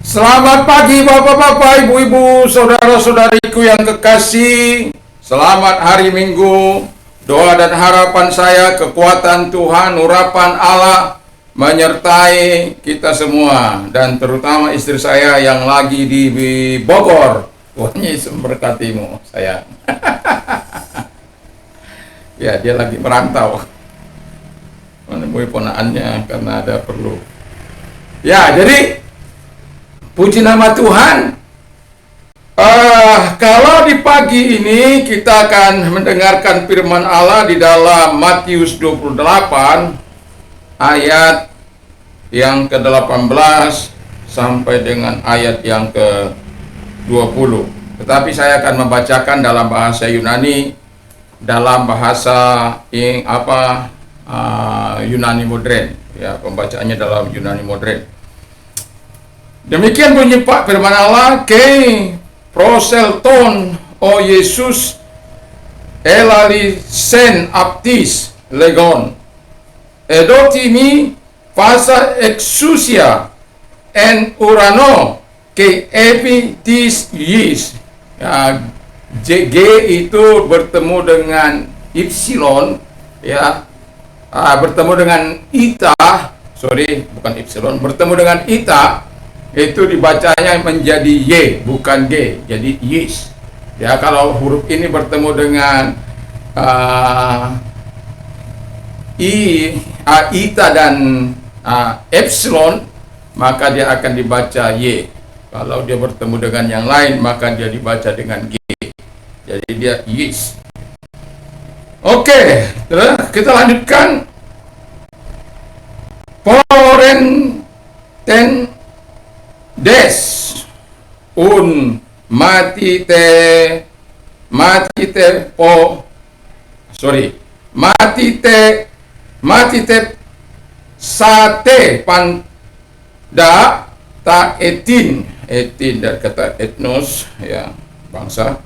Selamat pagi bapak-bapak, ibu-ibu, saudara-saudariku yang kekasih. Selamat hari Minggu. Doa dan harapan saya kekuatan Tuhan, urapan Allah menyertai kita semua. Dan terutama istri saya yang lagi di Bogor. Tuhan Yesus memberkatimu sayang. Ya, dia lagi merantau menemui ponakannya karena ada perlu. Ya, jadi puji nama Tuhan. Kalau di pagi ini kita akan mendengarkan firman Allah di dalam Matius 28 ayat yang ke-18 sampai dengan ayat yang ke-20. Tetapi saya akan membacakan dalam bahasa Yunani, dalam bahasa Yunani modern. Ya, pembacaannya dalam Yunani modern. Demikian bunyi Pak firman Allah, "Kei proselton o Yesus elali sen aptis legon edotimi fasa exousia en urano ke epitis yis." Ya, G itu bertemu dengan Ipsilon, ya, bertemu dengan Ita, bukan Ipsilon, bertemu dengan Ita, itu dibacanya menjadi Y, bukan G, jadi Yis. Ya, kalau huruf ini bertemu dengan Ita dan Epsilon, maka dia akan dibaca Y. Kalau dia bertemu dengan yang lain, maka dia dibaca dengan G. Jadi dia Yis. Oke, kita lanjutkan. Porenten des un matite sate panda ta etin dari kata etnos, ya, bangsa.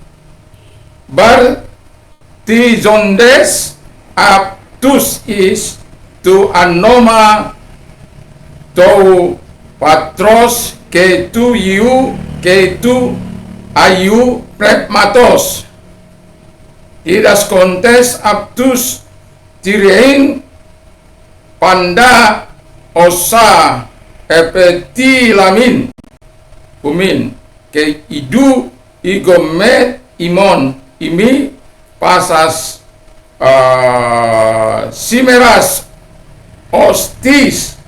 Bartizondes aptus is tu anoma tou patros ke tu ayu prepmatos idas kontes aptus tirein panda osa epetilamin umin ke idu igomet imon imi pasas simeras ostis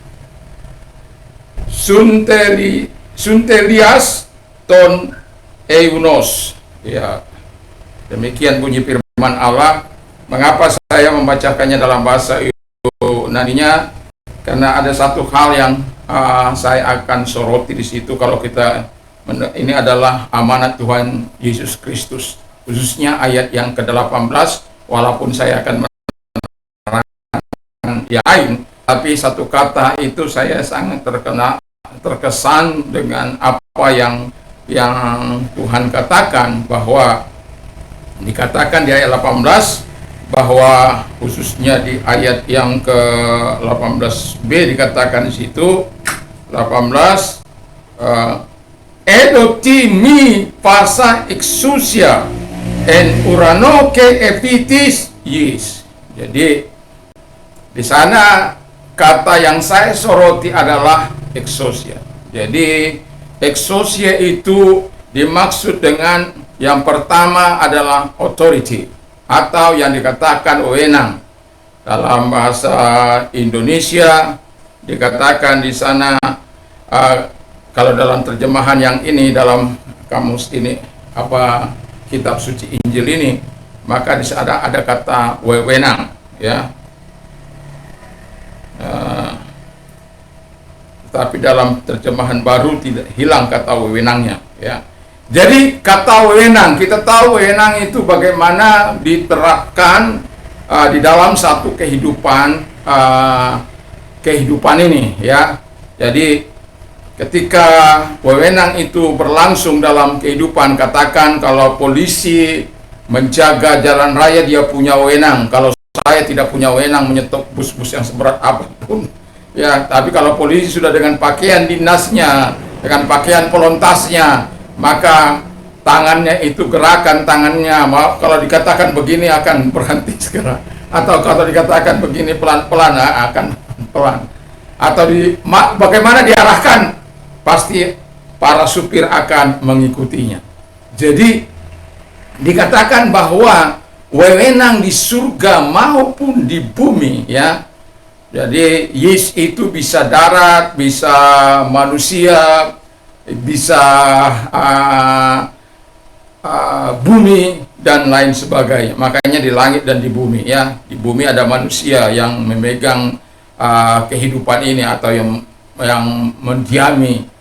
suntelias ton eunos. Ya, demikian bunyi firman Allah. Mengapa saya membacakannya dalam bahasa Yunaninya? Karena ada satu hal yang saya akan soroti di situ. Kalau kita, ini adalah amanat Tuhan Yesus Kristus, khususnya ayat yang ke-18, walaupun saya akan menerangkan yang lain, tapi satu kata itu saya sangat terkesan dengan apa yang Tuhan katakan, bahwa dikatakan di ayat 18, bahwa khususnya di ayat yang ke-18b dikatakan di situ 18, edoti mi fasa exousia en urano ke epitis yis. Jadi di sana kata yang saya soroti adalah exousia. Jadi exousia itu dimaksud dengan yang pertama adalah authority, atau yang dikatakan wewenang. Dalam bahasa Indonesia dikatakan di sana, kalau dalam terjemahan yang ini, dalam kamus ini, kitab suci Injil ini, maka di sana ada kata wewenang, ya. Tapi dalam terjemahan baru tidak hilang kata wewenangnya, ya. Jadi kata wewenang, kita tahu wewenang itu bagaimana diterapkan di dalam satu kehidupan ini, ya. Jadi ketika wewenang itu berlangsung dalam kehidupan, katakan kalau polisi menjaga jalan raya, dia punya wewenang. Kalau saya tidak punya wewenang menyetop bus-bus yang seberat apapun, ya. Tapi kalau polisi sudah dengan pakaian dinasnya, dengan pakaian pelontasnya, maka tangannya itu gerakan tangannya, kalau dikatakan begini akan berhenti segera, atau kalau dikatakan begini pelan-pelan akan pelan, atau bagaimana diarahkan, pasti para supir akan mengikutinya. Jadi dikatakan bahwa wewenang di surga maupun di bumi, ya. Jadi Yes itu bisa darat, bisa manusia, bisa bumi dan lain sebagainya. Makanya di langit dan di bumi, ya. Di bumi ada manusia yang memegang kehidupan ini, atau yang mendiami,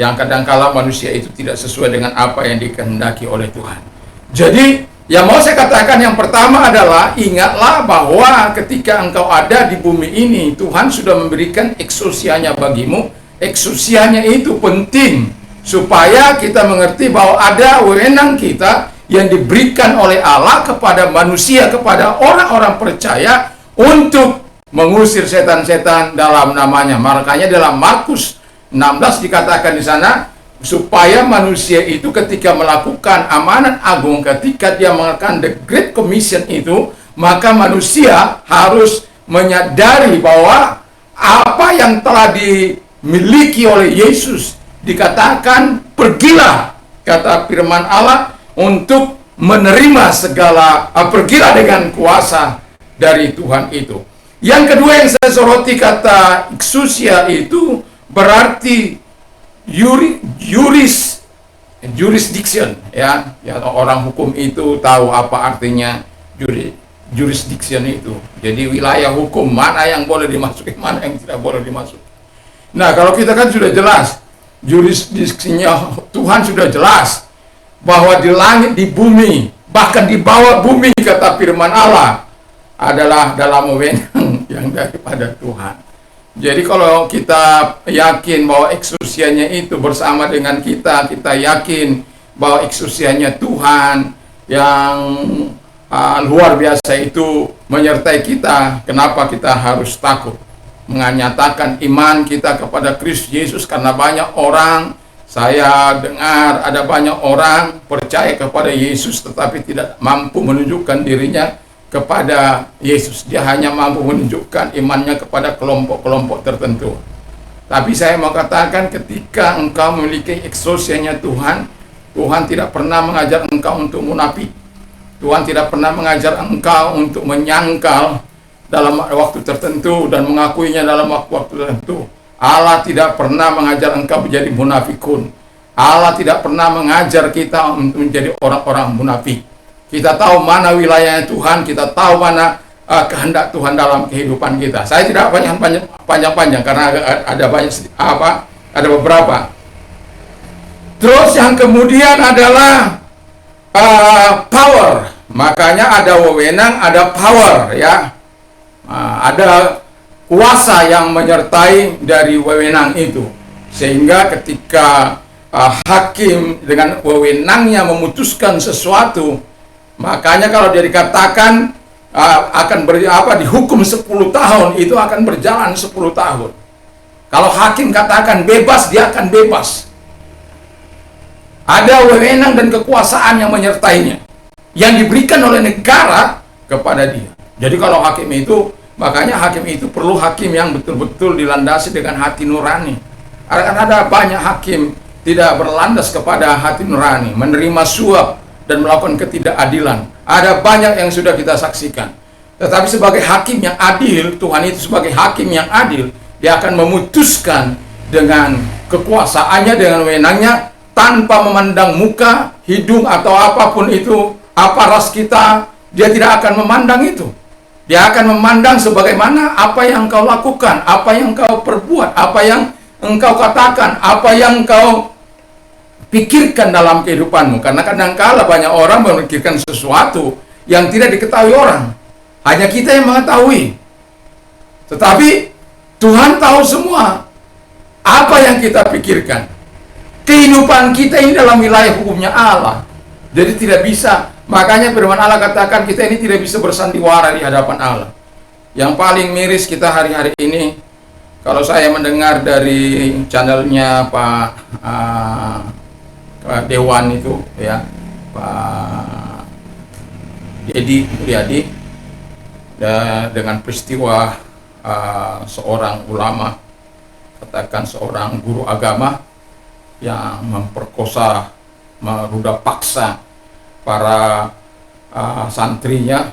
yang kadangkala manusia itu tidak sesuai dengan apa yang dikehendaki oleh Tuhan. Jadi yang mau saya katakan yang pertama adalah, ingatlah bahwa ketika engkau ada di bumi ini, Tuhan sudah memberikan eksusianya bagimu. Eksusianya itu penting supaya kita mengerti bahwa ada wewenang kita yang diberikan oleh Allah kepada manusia, kepada orang-orang percaya, untuk mengusir setan-setan dalam namanya. Makanya dalam Markus 16 dikatakan di sana, supaya manusia itu ketika melakukan amanat agung, ketika dia melakukan the Great Commission itu, maka manusia harus menyadari bahwa apa yang telah dimiliki oleh Yesus, dikatakan pergilah, kata firman Allah, untuk menerima segala, pergilah dengan kuasa dari Tuhan itu. Yang kedua yang saya soroti, kata exousia itu berarti jurisdiction, ya. Orang hukum itu tahu apa artinya jurisdiction itu. Jadi wilayah hukum, mana yang boleh dimasuki, mana yang tidak boleh dimasuki. Nah, kalau kita kan sudah jelas jurisdiksinya Tuhan, sudah jelas bahwa di langit, di bumi, bahkan di bawah bumi, kata firman Allah, adalah dalam wewenang yang daripada Tuhan. Jadi kalau kita yakin bahwa eksusianya itu bersama dengan kita yakin bahwa eksusianya Tuhan yang luar biasa itu menyertai kita, kenapa kita harus takut menyatakan iman kita kepada Kristus Yesus? Karena banyak orang, saya dengar ada banyak orang percaya kepada Yesus tetapi tidak mampu menunjukkan dirinya kepada Yesus. Dia hanya mampu menunjukkan imannya kepada kelompok-kelompok tertentu. Tapi saya mau katakan, ketika engkau memiliki eksusianya Tuhan, Tuhan tidak pernah mengajar engkau untuk munafik. Tuhan tidak pernah mengajar engkau untuk menyangkal dalam waktu tertentu dan mengakuinya dalam waktu tertentu. Allah tidak pernah mengajar engkau menjadi munafikun. Allah tidak pernah mengajar kita untuk menjadi orang-orang munafik. Kita tahu mana wilayahnya Tuhan, kita tahu mana kehendak Tuhan dalam kehidupan kita. Saya tidak panjang-panjang karena ada banyak ada beberapa. Terus yang kemudian adalah power. Makanya ada wewenang, ada power, ya. Ada kuasa yang menyertai dari wewenang itu. Sehingga ketika hakim dengan wewenangnya memutuskan sesuatu, makanya kalau dia dikatakan akan dihukum 10 tahun, itu akan berjalan 10 tahun. Kalau hakim katakan bebas, dia akan bebas. Ada wewenang dan kekuasaan yang menyertainya, yang diberikan oleh negara kepada dia. Jadi kalau hakim itu, makanya hakim itu perlu hakim yang betul-betul dilandasi dengan hati nurani. Ada banyak hakim tidak berlandas kepada hati nurani, menerima suap dan melakukan ketidakadilan. Ada banyak yang sudah kita saksikan. Tetapi sebagai hakim yang adil, Tuhan itu sebagai hakim yang adil, dia akan memutuskan dengan kekuasaannya, dengan wewenangnya, tanpa memandang muka, hidung, atau apapun itu, apa ras kita, dia tidak akan memandang itu. Dia akan memandang sebagaimana apa yang kau lakukan, apa yang kau perbuat, apa yang engkau katakan, apa yang kau pikirkan dalam kehidupanmu. Karena kadang-kala banyak orang memikirkan sesuatu yang tidak diketahui orang, hanya kita yang mengetahui. Tetapi Tuhan tahu semua apa yang kita pikirkan. Kehidupan kita ini dalam wilayah hukumnya Allah. Jadi tidak bisa, makanya firman Allah katakan kita ini tidak bisa bersandiwara di hadapan Allah. Yang paling miris kita hari-hari ini, Kalau saya mendengar dari channelnya Pak Dewan itu ya, Pak Dedi Mulyadi, dengan peristiwa seorang ulama, katakan seorang guru agama yang memperkosa, merudah paksa para santrinya.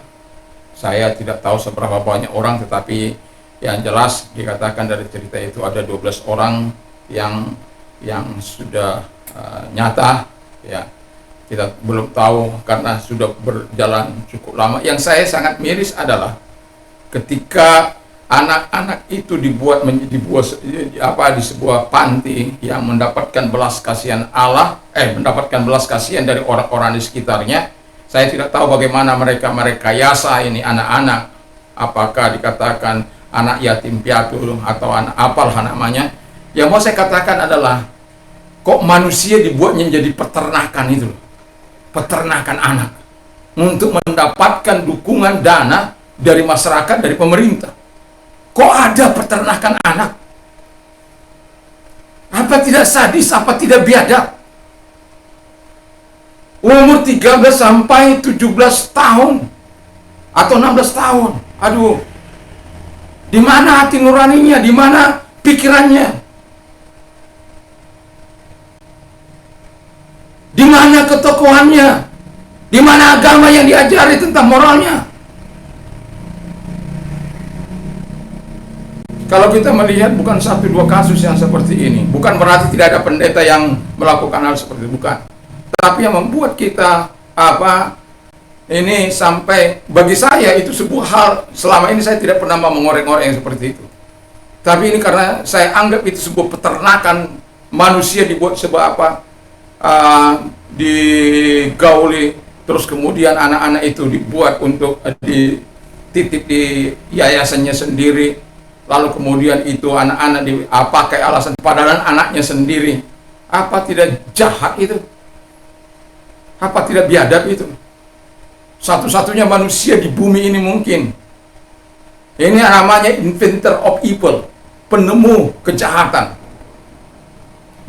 Saya tidak tahu seberapa banyak orang, tetapi yang jelas dikatakan dari cerita itu ada 12 orang yang sudah nyata ya. Kita belum tahu karena sudah berjalan cukup lama. Yang saya sangat miris adalah ketika anak-anak itu dibuat di sebuah panti yang mendapatkan belas kasihan Allah, mendapatkan belas kasihan dari orang-orang di sekitarnya. Saya tidak tahu bagaimana mereka merekayasa ini anak-anak, apakah dikatakan anak yatim piatu atau anak apalah namanya. Yang mau saya katakan adalah, kok manusia dibuatnya jadi peternakan itu, peternakan anak, untuk mendapatkan dukungan dana dari masyarakat, dari pemerintah. Kok ada peternakan anak? Apa tidak sadis, apa tidak biadab? Umur 13 sampai 17 tahun atau 16 tahun. Aduh. Di mana hati nuraninya? Di mana pikirannya? Di mana ketokohannya? Di mana agama yang diajari tentang moralnya? Kalau kita melihat bukan 1-2 kasus yang seperti ini, bukan berarti tidak ada pendeta yang melakukan hal seperti itu, bukan. Tapi yang membuat kita ini sampai, bagi saya itu sebuah hal, selama ini saya tidak pernah mengorek-ngorek yang seperti itu. Tapi ini karena saya anggap itu sebuah peternakan manusia, dibuat sebuah digauli, terus kemudian anak-anak itu dibuat untuk dititip di yayasannya sendiri. Lalu kemudian itu anak-anak pakai alasan padahal anaknya sendiri. Apa tidak jahat itu? Apa tidak biadab itu? Satu-satunya manusia di bumi ini mungkin. Ini namanya inventor of evil, penemu kejahatan.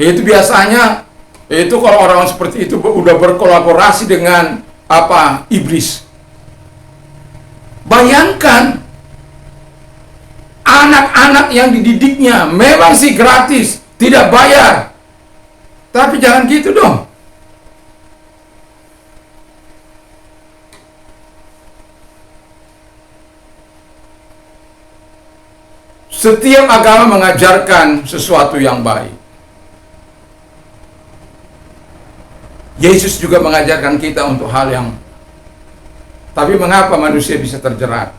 Itu biasanya, itu kalau orang seperti itu udah berkolaborasi dengan iblis. Bayangkan, anak-anak yang dididiknya memang sih gratis, tidak bayar. Tapi jangan gitu dong. Setiap agama mengajarkan sesuatu yang baik. Yesus juga mengajarkan kita untuk hal yang. Tapi mengapa manusia bisa terjerat?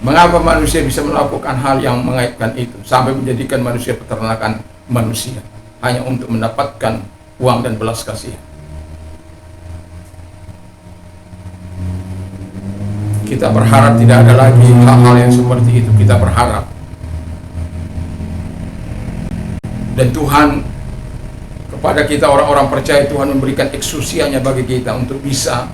Mengapa manusia bisa melakukan hal yang mengaitkan itu sampai menjadikan manusia peternakan manusia hanya untuk mendapatkan uang dan belas kasihan? Kita berharap tidak ada lagi hal-hal yang seperti itu. Kita berharap. Dan Tuhan, kepada kita orang-orang percaya, Tuhan memberikan eksusianya bagi kita untuk bisa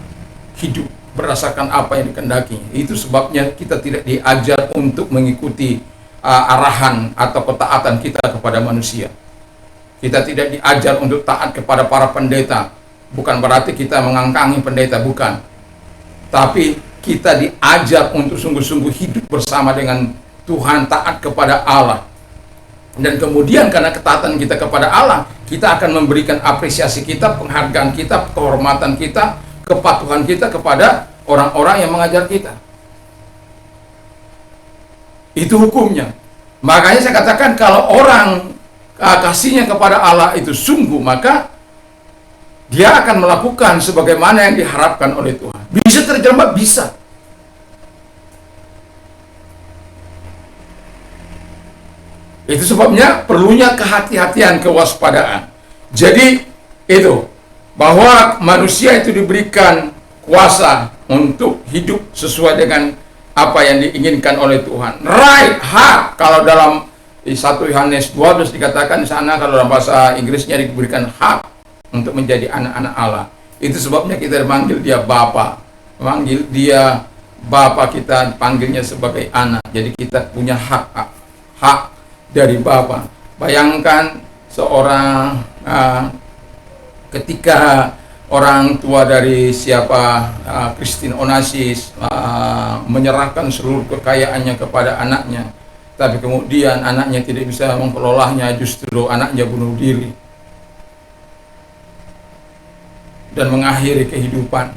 hidup berdasarkan apa yang dikehendaki. Itu sebabnya kita tidak diajar untuk mengikuti arahan atau ketaatan kita kepada manusia. Kita tidak diajar untuk taat kepada para pendeta. Bukan berarti kita mengangkangi pendeta, bukan. Tapi kita diajar untuk sungguh-sungguh hidup bersama dengan Tuhan, taat kepada Allah. Dan kemudian karena ketaatan kita kepada Allah, kita akan memberikan apresiasi kita, penghargaan kita, kehormatan kita, kepatuhan kita kepada orang-orang yang mengajar kita. Itu hukumnya. Makanya saya katakan, kalau orang kasihnya kepada Allah itu sungguh, maka dia akan melakukan sebagaimana yang diharapkan oleh Tuhan. Bisa terjemah? Bisa. Itu sebabnya perlunya kehati-hatian, kewaspadaan. Jadi itu, bahwa manusia itu diberikan kuasa untuk hidup sesuai dengan apa yang diinginkan oleh Tuhan. Right, hak. Kalau dalam 1 Yohanes 12 dikatakan di sana, kalau dalam bahasa Inggrisnya diberikan hak untuk menjadi anak-anak Allah. Itu sebabnya kita memanggil dia Bapa. Memanggil dia Bapa, kita panggilnya sebagai anak. Jadi kita punya hak hak dari Bapa. Bayangkan seorang ketika orang tua dari Christine Onassis menyerahkan seluruh kekayaannya kepada anaknya, tapi kemudian anaknya tidak bisa mengelolanya, justru anaknya bunuh diri dan mengakhiri kehidupan.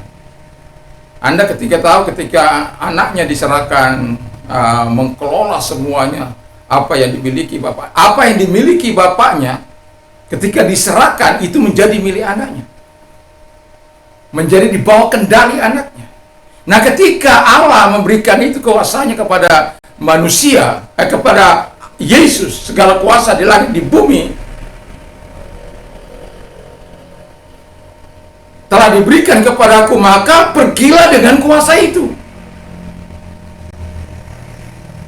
Anda ketika anaknya diserahkan mengelola semuanya, apa yang dimiliki bapak, apa yang dimiliki bapaknya, ketika diserahkan itu menjadi milik anaknya, menjadi di bawah kendali anaknya. Nah, ketika Allah memberikan itu kuasanya kepada manusia, kepada Yesus, segala kuasa di langit di bumi telah diberikan kepadaku, maka pergilah dengan kuasa itu.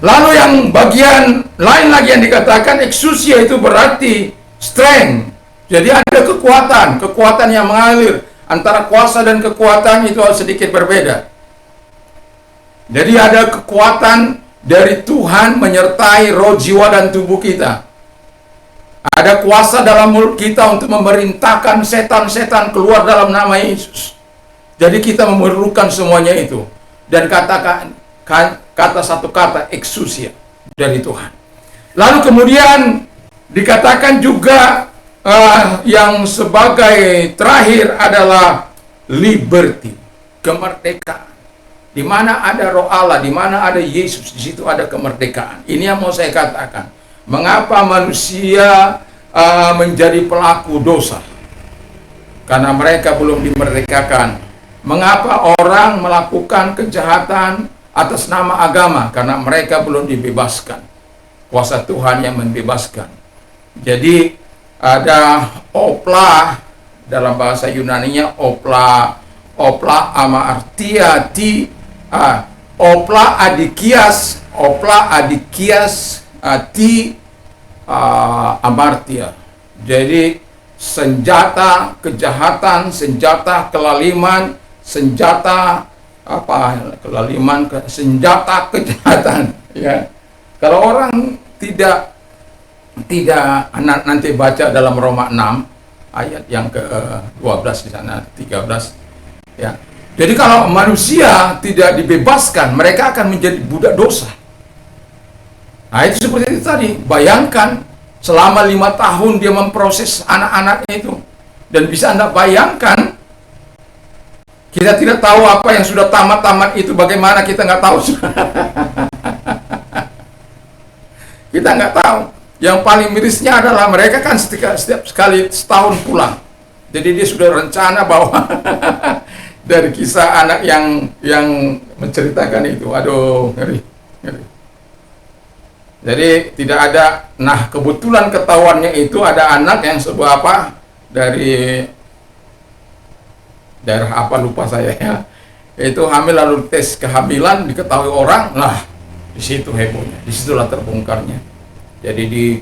Lalu yang bagian lain lagi yang dikatakan exousia itu berarti strength. Jadi ada kekuatan yang mengalir. Antara kuasa dan kekuatan itu sedikit berbeda. Jadi ada kekuatan dari Tuhan menyertai roh, jiwa, dan tubuh kita. Ada kuasa dalam mulut kita untuk memerintahkan setan-setan keluar dalam nama Yesus. Jadi kita memerlukan semuanya itu. Dan kata satu kata exousia dari Tuhan. Lalu kemudian dikatakan juga yang sebagai terakhir adalah liberty, kemerdekaan. Di mana ada roh Allah, di mana ada Yesus, di situ ada kemerdekaan. Ini yang mau saya katakan. Mengapa manusia menjadi pelaku dosa? Karena mereka belum dimerdekakan. Mengapa orang melakukan kejahatan atas nama agama? Karena mereka belum dibebaskan. Kuasa Tuhan yang membebaskan. Jadi ada opla, dalam bahasa Yunaninya opla amartia opla adikias ti amartia. Jadi senjata kejahatan, senjata kelaliman, senjata senjata kejahatan, ya. Kalau orang tidak nanti baca dalam Roma 6 ayat yang ke-12 di sana, 13, ya. Jadi kalau manusia tidak dibebaskan, mereka akan menjadi budak dosa. Nah, itu seperti itu tadi. Bayangkan selama 5 tahun dia memproses anak-anaknya itu. Dan bisa Anda bayangkan, kita tidak tahu apa yang sudah tamat-tamat itu, bagaimana kita nggak tahu. Kita nggak tahu. Yang paling mirisnya adalah mereka kan setiap sekali setahun pulang. Jadi dia sudah rencana bahwa dari kisah anak yang menceritakan itu, aduh, ngeri. Jadi tidak ada. Nah, kebetulan ketahuannya itu ada anak yang dari daerah apa lupa saya ya. Itu hamil, lalu tes kehamilan diketahui orang. Nah, di situ hebohnya, disitulah terbongkarnya. Jadi di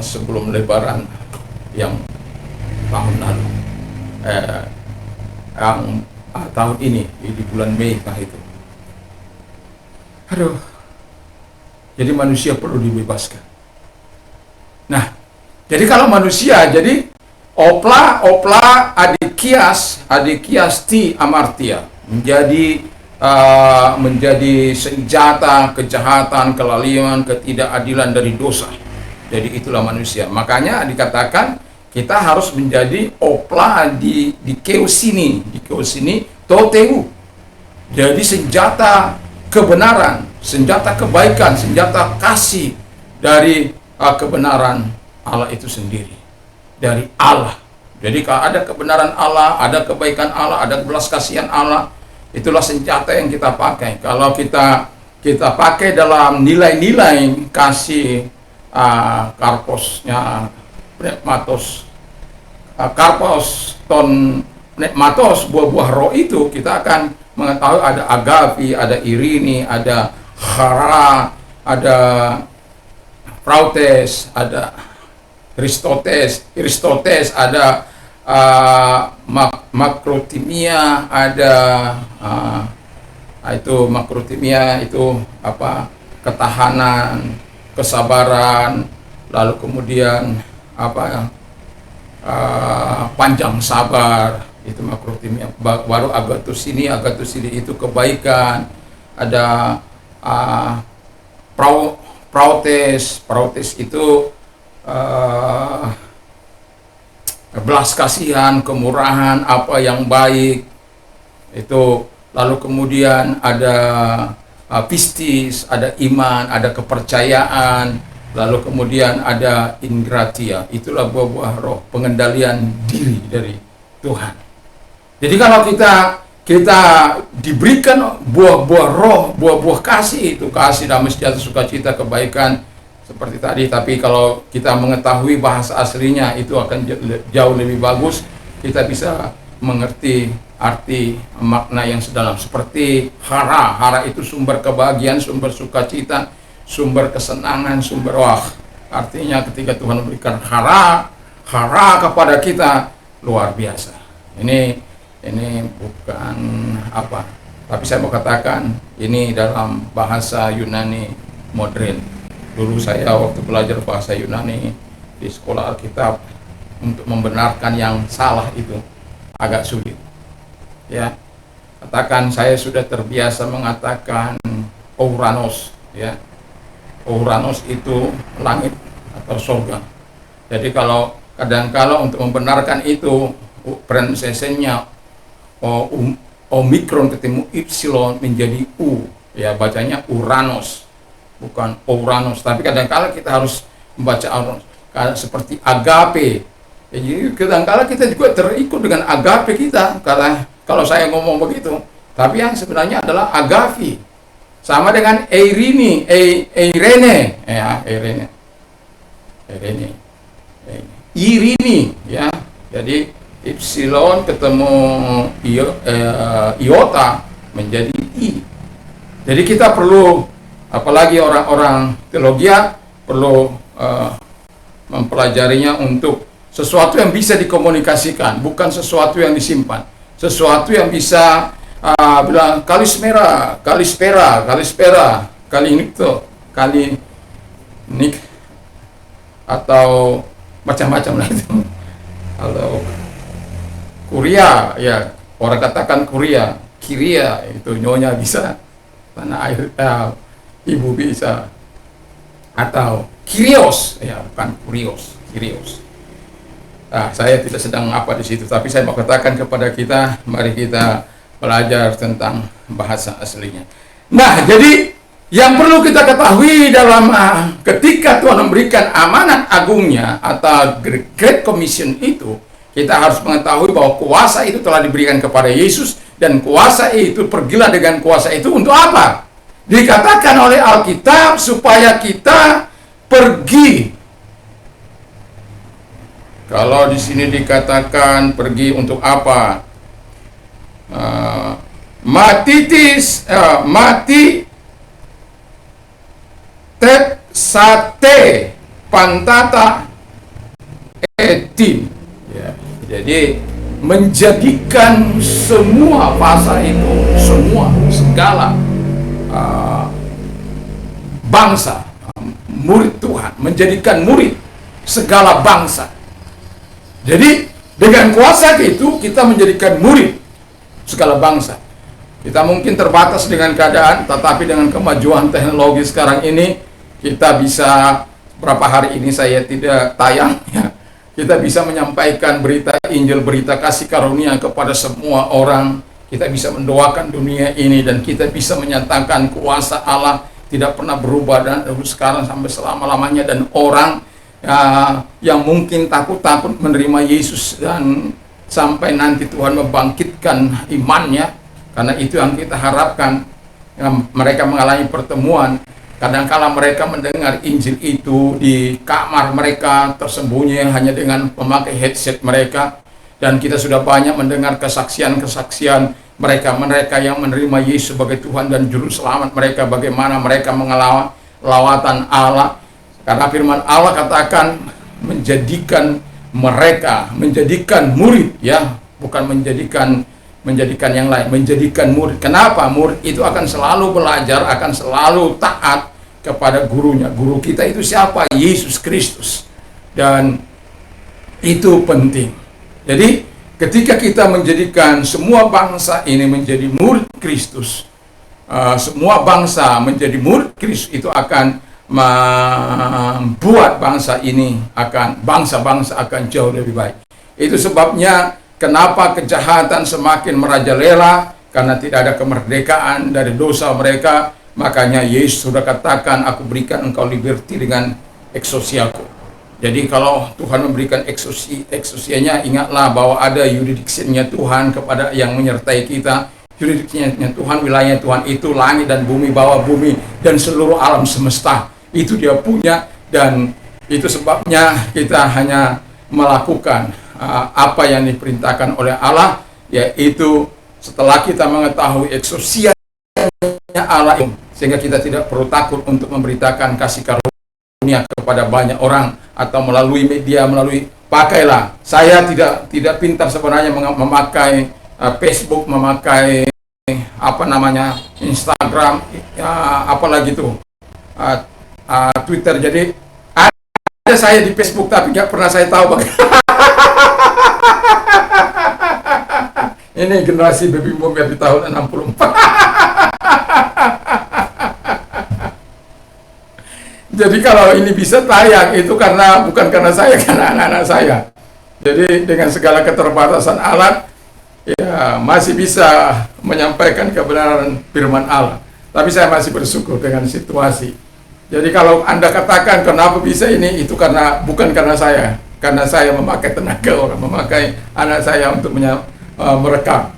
sebelum Lebaran yang tahun lalu, yang tahun ini di bulan Mei itu. Aduh. Jadi manusia perlu dibebaskan. Nah, jadi kalau manusia, jadi opla adikias ti amartia menjadi senjata kejahatan, kelaliman, ketidakadilan dari dosa. Jadi itulah manusia. Makanya dikatakan kita harus menjadi opla di keusini toteu. Jadi senjata kebenaran, senjata kebaikan, senjata kasih dari kebenaran Allah itu sendiri, dari Allah. Jadi kalau ada kebenaran Allah, ada kebaikan Allah, ada belas kasihan Allah, itulah senjata yang kita pakai. Kalau kita pakai dalam nilai-nilai kasih, karposnya pneumatos, karpos ton pneumatos, buah-buah roh itu, kita akan mengetahui ada agapi, ada irini, ada chara, ada prautes, ada Aristotes, ada makrotimia, ada itu makrotimia itu apa, ketahanan, kesabaran, lalu kemudian panjang sabar, itu makrotimia. Baru agathos ini itu kebaikan. Ada protes itu belas kasihan, kemurahan, apa yang baik itu. Lalu kemudian ada pistis, ada iman, ada kepercayaan, lalu kemudian ada ingratia. Itulah buah-buah roh, pengendalian diri dari Tuhan. Jadi kalau kita diberikan buah-buah roh, buah-buah kasih, itu kasih, damai, sejahtera, sukacita, kebaikan seperti tadi. Tapi kalau kita mengetahui bahasa aslinya, itu akan jauh lebih bagus. Kita bisa mengerti arti makna yang sedalam, seperti hara itu sumber kebahagiaan, sumber sukacita, sumber kesenangan, sumber artinya ketika Tuhan memberikan hara kepada kita, luar biasa. Ini bukan apa, tapi saya mau katakan ini dalam bahasa Yunani modern. Dulu saya waktu belajar bahasa Yunani di sekolah Alkitab, untuk membenarkan yang salah itu agak sulit. Ya, katakan saya sudah terbiasa mengatakan Ouranos, ya. Ouranos itu langit atau surga. Jadi kalau kadang-kala untuk membenarkan itu, pronunciation-nya omikron ketemu epsilon menjadi u, ya, bacanya Uranos, bukan Ouranos. Tapi kadang-kala kita harus membaca seperti agape. Jadi kadang-kala kita juga terikut dengan agape kita, karena kalau saya ngomong begitu, tapi yang sebenarnya adalah agavi, sama dengan Irene, ya. Jadi epsilon ketemu iota menjadi i. Jadi kita perlu, apalagi orang-orang teologia, perlu mempelajarinya untuk sesuatu yang bisa dikomunikasikan, bukan sesuatu yang disimpan. Sesuatu yang bisa bilang kalispera, kalinik, atau macam-macam lah itu. Kalau kuria, ya, orang katakan kuria, kiria, itu nyonya bisa, tanah air, ibu bisa, atau kirios, ya, bukan kurios, kirios. Saya tidak sedang apa di situ, tapi saya mau katakan kepada kita, mari kita belajar tentang bahasa aslinya. Nah, jadi yang perlu kita ketahui dalam ketika Tuhan memberikan amanat agungnya atau Great Commission itu, kita harus mengetahui bahwa kuasa itu telah diberikan kepada Yesus, dan kuasa itu, pergilah dengan kuasa itu untuk apa? Dikatakan oleh Alkitab supaya kita pergi. Kalau di sini dikatakan pergi untuk apa? Mati tep sate pantata etim. Ya, jadi menjadikan semua bahasa itu, segala bangsa murid Tuhan, menjadikan murid segala bangsa. Jadi dengan kuasa itu kita menjadikan murid segala bangsa. Kita mungkin terbatas dengan keadaan, tetapi dengan kemajuan teknologi sekarang ini, kita bisa, berapa hari ini saya tidak tayang, ya, kita bisa menyampaikan berita Injil, berita kasih karunia kepada semua orang. Kita bisa mendoakan dunia ini, dan kita bisa menyatakan kuasa Allah tidak pernah berubah dan sekarang sampai selama-lamanya. Dan orang yang mungkin takut menerima Yesus, dan sampai nanti Tuhan membangkitkan imannya, karena itu yang kita harapkan. Mereka mengalami pertemuan, kadangkala mereka mendengar Injil itu di kamar mereka tersembunyi hanya dengan memakai headset mereka, dan kita sudah banyak mendengar kesaksian mereka yang menerima Yesus sebagai Tuhan dan Juru Selamat mereka, bagaimana mereka mengalami lawatan Allah. Karena firman Allah katakan menjadikan murid, ya, bukan menjadikan yang lain, menjadikan murid. Kenapa? Murid itu akan selalu belajar, akan selalu taat kepada gurunya. Guru kita itu siapa? Yesus Kristus. Dan itu penting. Jadi ketika kita menjadikan semua bangsa ini menjadi murid Kristus, semua bangsa menjadi murid Kristus, itu akan membuat bangsa-bangsa akan jauh lebih baik. Itu sebabnya kenapa kejahatan semakin merajalela, karena tidak ada kemerdekaan dari dosa mereka. Makanya Yesus sudah katakan, aku berikan engkau liberty dengan exousiaku. Jadi kalau Tuhan memberikan exousianya, ingatlah bahwa ada jurisdiksinya Tuhan kepada yang menyertai kita. Jurisdiksinya Tuhan, wilayah Tuhan itu langit dan bumi, bawah bumi, dan seluruh alam semesta. Itu dia punya, dan itu sebabnya kita hanya melakukan apa yang diperintahkan oleh Allah, yaitu setelah kita mengetahui exousianya Allah, sehingga kita tidak perlu takut untuk memberitakan kasih karunia kepada banyak orang, atau melalui media, pakailah. Saya tidak pintar sebenarnya memakai Facebook, memakai Instagram, apalagi itu Twitter. Jadi ada saya di Facebook, tapi nggak pernah saya tahu bagaimana. Ini generasi baby boomer di tahun 64. Jadi kalau ini bisa tayang, itu bukan karena saya, karena anak-anak saya. Jadi dengan segala keterbatasan alat, ya masih bisa menyampaikan kebenaran firman Allah. Tapi saya masih bersyukur dengan situasi. Jadi kalau Anda katakan kenapa bisa ini, itu bukan karena saya memakai tenaga orang, memakai anak saya untuk merekam.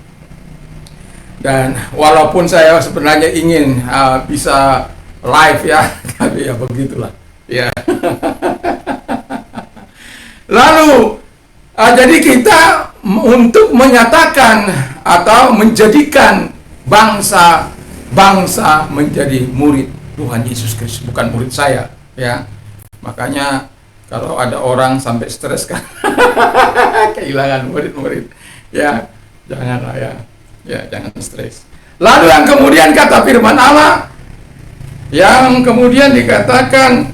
Dan walaupun saya sebenarnya ingin bisa live ya, tapi ya begitulah ya. Lalu jadi kita untuk menyatakan atau menjadikan bangsa menjadi murid Tuhan Yesus Kristus, bukan murid saya ya. Makanya kalau ada orang sampai stres kan kehilangan murid-murid ya, janganlah ya jangan stres. Lalu yang kemudian kata firman Allah, yang kemudian dikatakan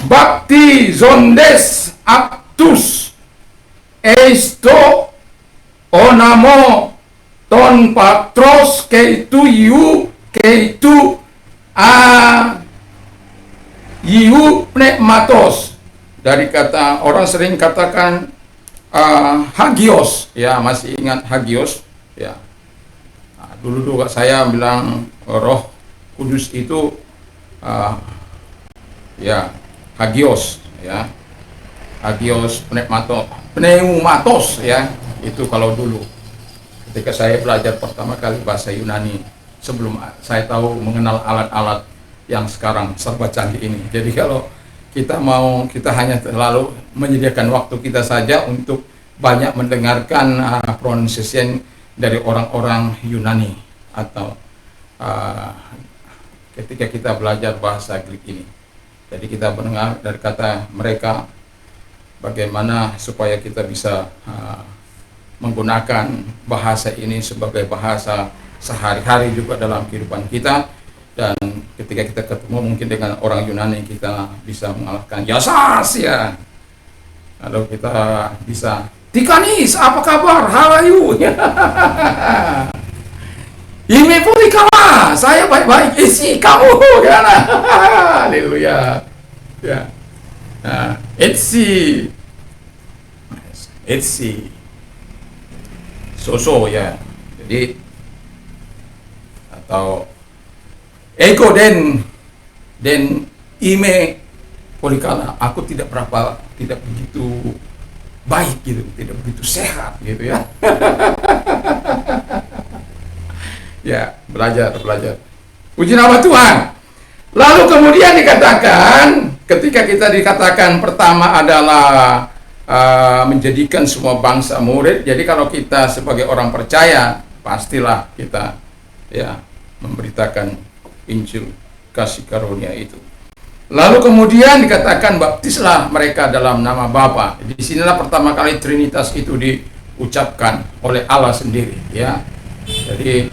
bapti zondes actus esto onamo ton patros keitu iu pneumatos. Dari kata orang sering katakan hagios ya, masih ingat hagios ya. Dulu saya bilang Roh Kudus itu ya hagios ya, hagios pneumatos ya. Itu kalau dulu ketika saya belajar pertama kali bahasa Yunani, sebelum saya tahu mengenal alat-alat yang sekarang serba canggih ini. Jadi kalau kita hanya terlalu menyediakan waktu kita saja untuk banyak mendengarkan pronunciation dari orang-orang Yunani, atau ketika kita belajar bahasa Greek ini. Jadi kita mendengar dari kata mereka bagaimana supaya kita bisa menggunakan bahasa ini sebagai bahasa sehari-hari juga dalam kehidupan kita. Dan ketika kita ketemu mungkin dengan orang Yunani, kita bisa mengalahkan Yasas ya. Lalu kita bisa Tikanis, apa kabar? How are you? Ime Purikawa, saya baik-baik. Isi kamu gimana? Haleluya. Ya. Nah, Etsi Soso ya. Jadi atau Ego den Ime Polikana, aku tidak begitu baik gitu, tidak begitu sehat gitu ya. Ya, belajar. Puji nama Tuhan. Lalu kemudian dikatakan, ketika kita dikatakan pertama adalah menjadikan semua bangsa murid. Jadi kalau kita sebagai orang percaya, pastilah kita ya memberitakan Injil kasih karunia itu. Lalu kemudian dikatakan baptislah mereka dalam nama Bapa. Di sinilah pertama kali Trinitas itu diucapkan oleh Allah sendiri ya. Jadi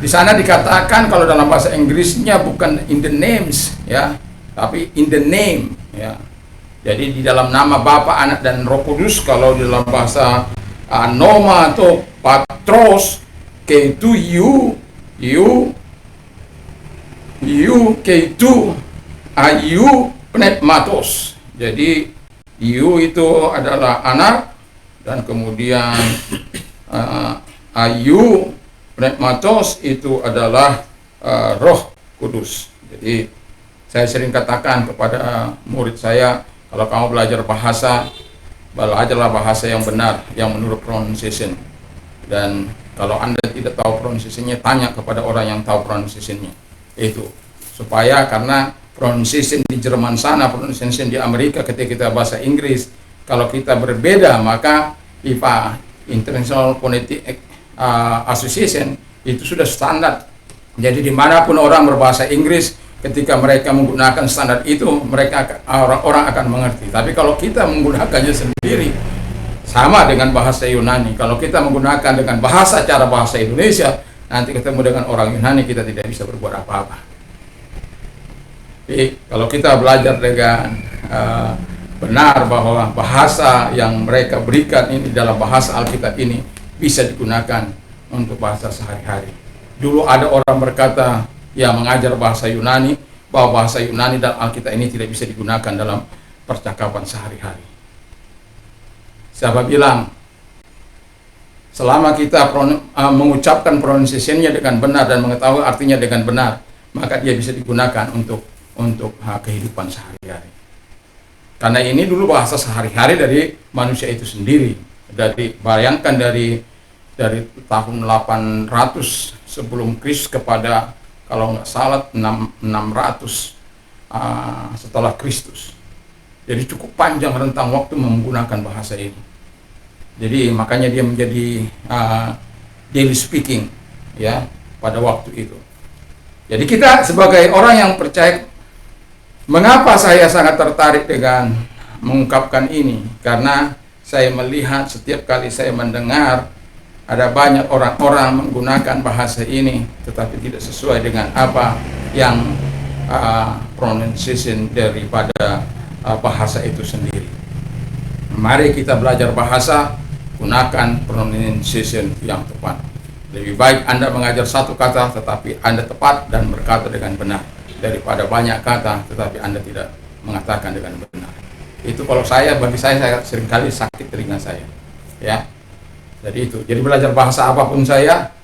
Di sana dikatakan kalau dalam bahasa Inggrisnya bukan in the names ya, tapi in the name ya. Jadi di dalam nama Bapa, Anak dan Roh Kudus. Kalau di dalam bahasa Noma atau Patros, K2 K2 pneumatos. Jadi itu adalah anak, dan kemudian pneumatos itu adalah Roh Kudus. Jadi saya sering katakan kepada murid saya, kalau kamu belajar bahasa, belajarlah bahasa yang benar, yang menurut pronunciation. Dan kalau Anda tidak tahu pronunciation-nya, tanya kepada orang yang tahu pronunciation-nya. Itu supaya, karena pronunciation di Jerman sana, pronunciation di Amerika, ketika kita bahasa Inggris, kalau kita berbeda, maka IPA, International Phonetic Association, itu sudah standar. Jadi dimanapun orang berbahasa Inggris, ketika mereka menggunakan standar itu, mereka orang akan mengerti. Tapi kalau kita menggunakannya sendiri, sama dengan bahasa Yunani, kalau kita menggunakan dengan cara bahasa Indonesia, nanti ketemu dengan orang Yunani, kita tidak bisa berbuat apa-apa. Jadi kalau kita belajar dengan benar bahwa bahasa yang mereka berikan ini dalam bahasa Alkitab ini bisa digunakan untuk bahasa sehari-hari. Dulu ada orang berkata yang mengajar bahasa Yunani, bahwa bahasa Yunani dan Alkitab ini tidak bisa digunakan dalam percakapan sehari-hari. Siapa bilang selama kita mengucapkan pronunciation-nya dengan benar dan mengetahui artinya dengan benar, maka dia bisa digunakan untuk kehidupan sehari-hari. Karena ini dulu bahasa sehari-hari dari manusia itu sendiri. Bayangkan dari tahun 800 sebelum Kristus kepada, kalau nggak salah, 600 setelah Kristus. Jadi cukup panjang rentang waktu menggunakan bahasa ini. Jadi makanya dia menjadi daily speaking ya pada waktu itu. Jadi kita sebagai orang yang percaya, mengapa saya sangat tertarik dengan mengungkapkan ini? Karena saya melihat setiap kali saya mendengar ada banyak orang-orang menggunakan bahasa ini, tetapi tidak sesuai dengan apa yang pronunciation daripada bahasa itu sendiri. Mari kita belajar bahasa, gunakan pronunciation yang tepat. Lebih baik Anda mengajar satu kata tetapi Anda tepat dan berkata dengan benar, daripada banyak kata tetapi Anda tidak mengatakan dengan benar. Itu kalau bagi saya seringkali sakit telinga saya ya. Jadi itu. Jadi belajar bahasa apapun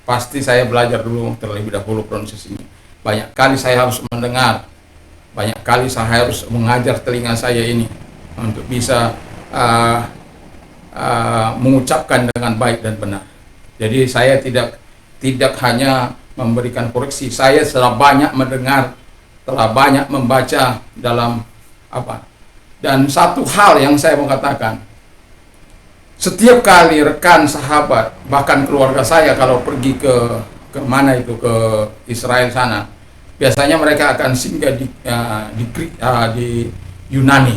pasti saya belajar dulu terlebih dahulu pronunciation. Banyak kali saya harus mendengar, banyak kali saya harus mengajar telinga saya ini untuk bisa mengucapkan dengan baik dan benar. Jadi saya tidak hanya memberikan koreksi, saya telah banyak mendengar, telah banyak membaca dalam apa. Dan satu hal yang saya mau katakan, setiap kali rekan, sahabat, bahkan keluarga saya kalau pergi ke mana itu, ke Israel sana, biasanya mereka akan singgah di Yunani.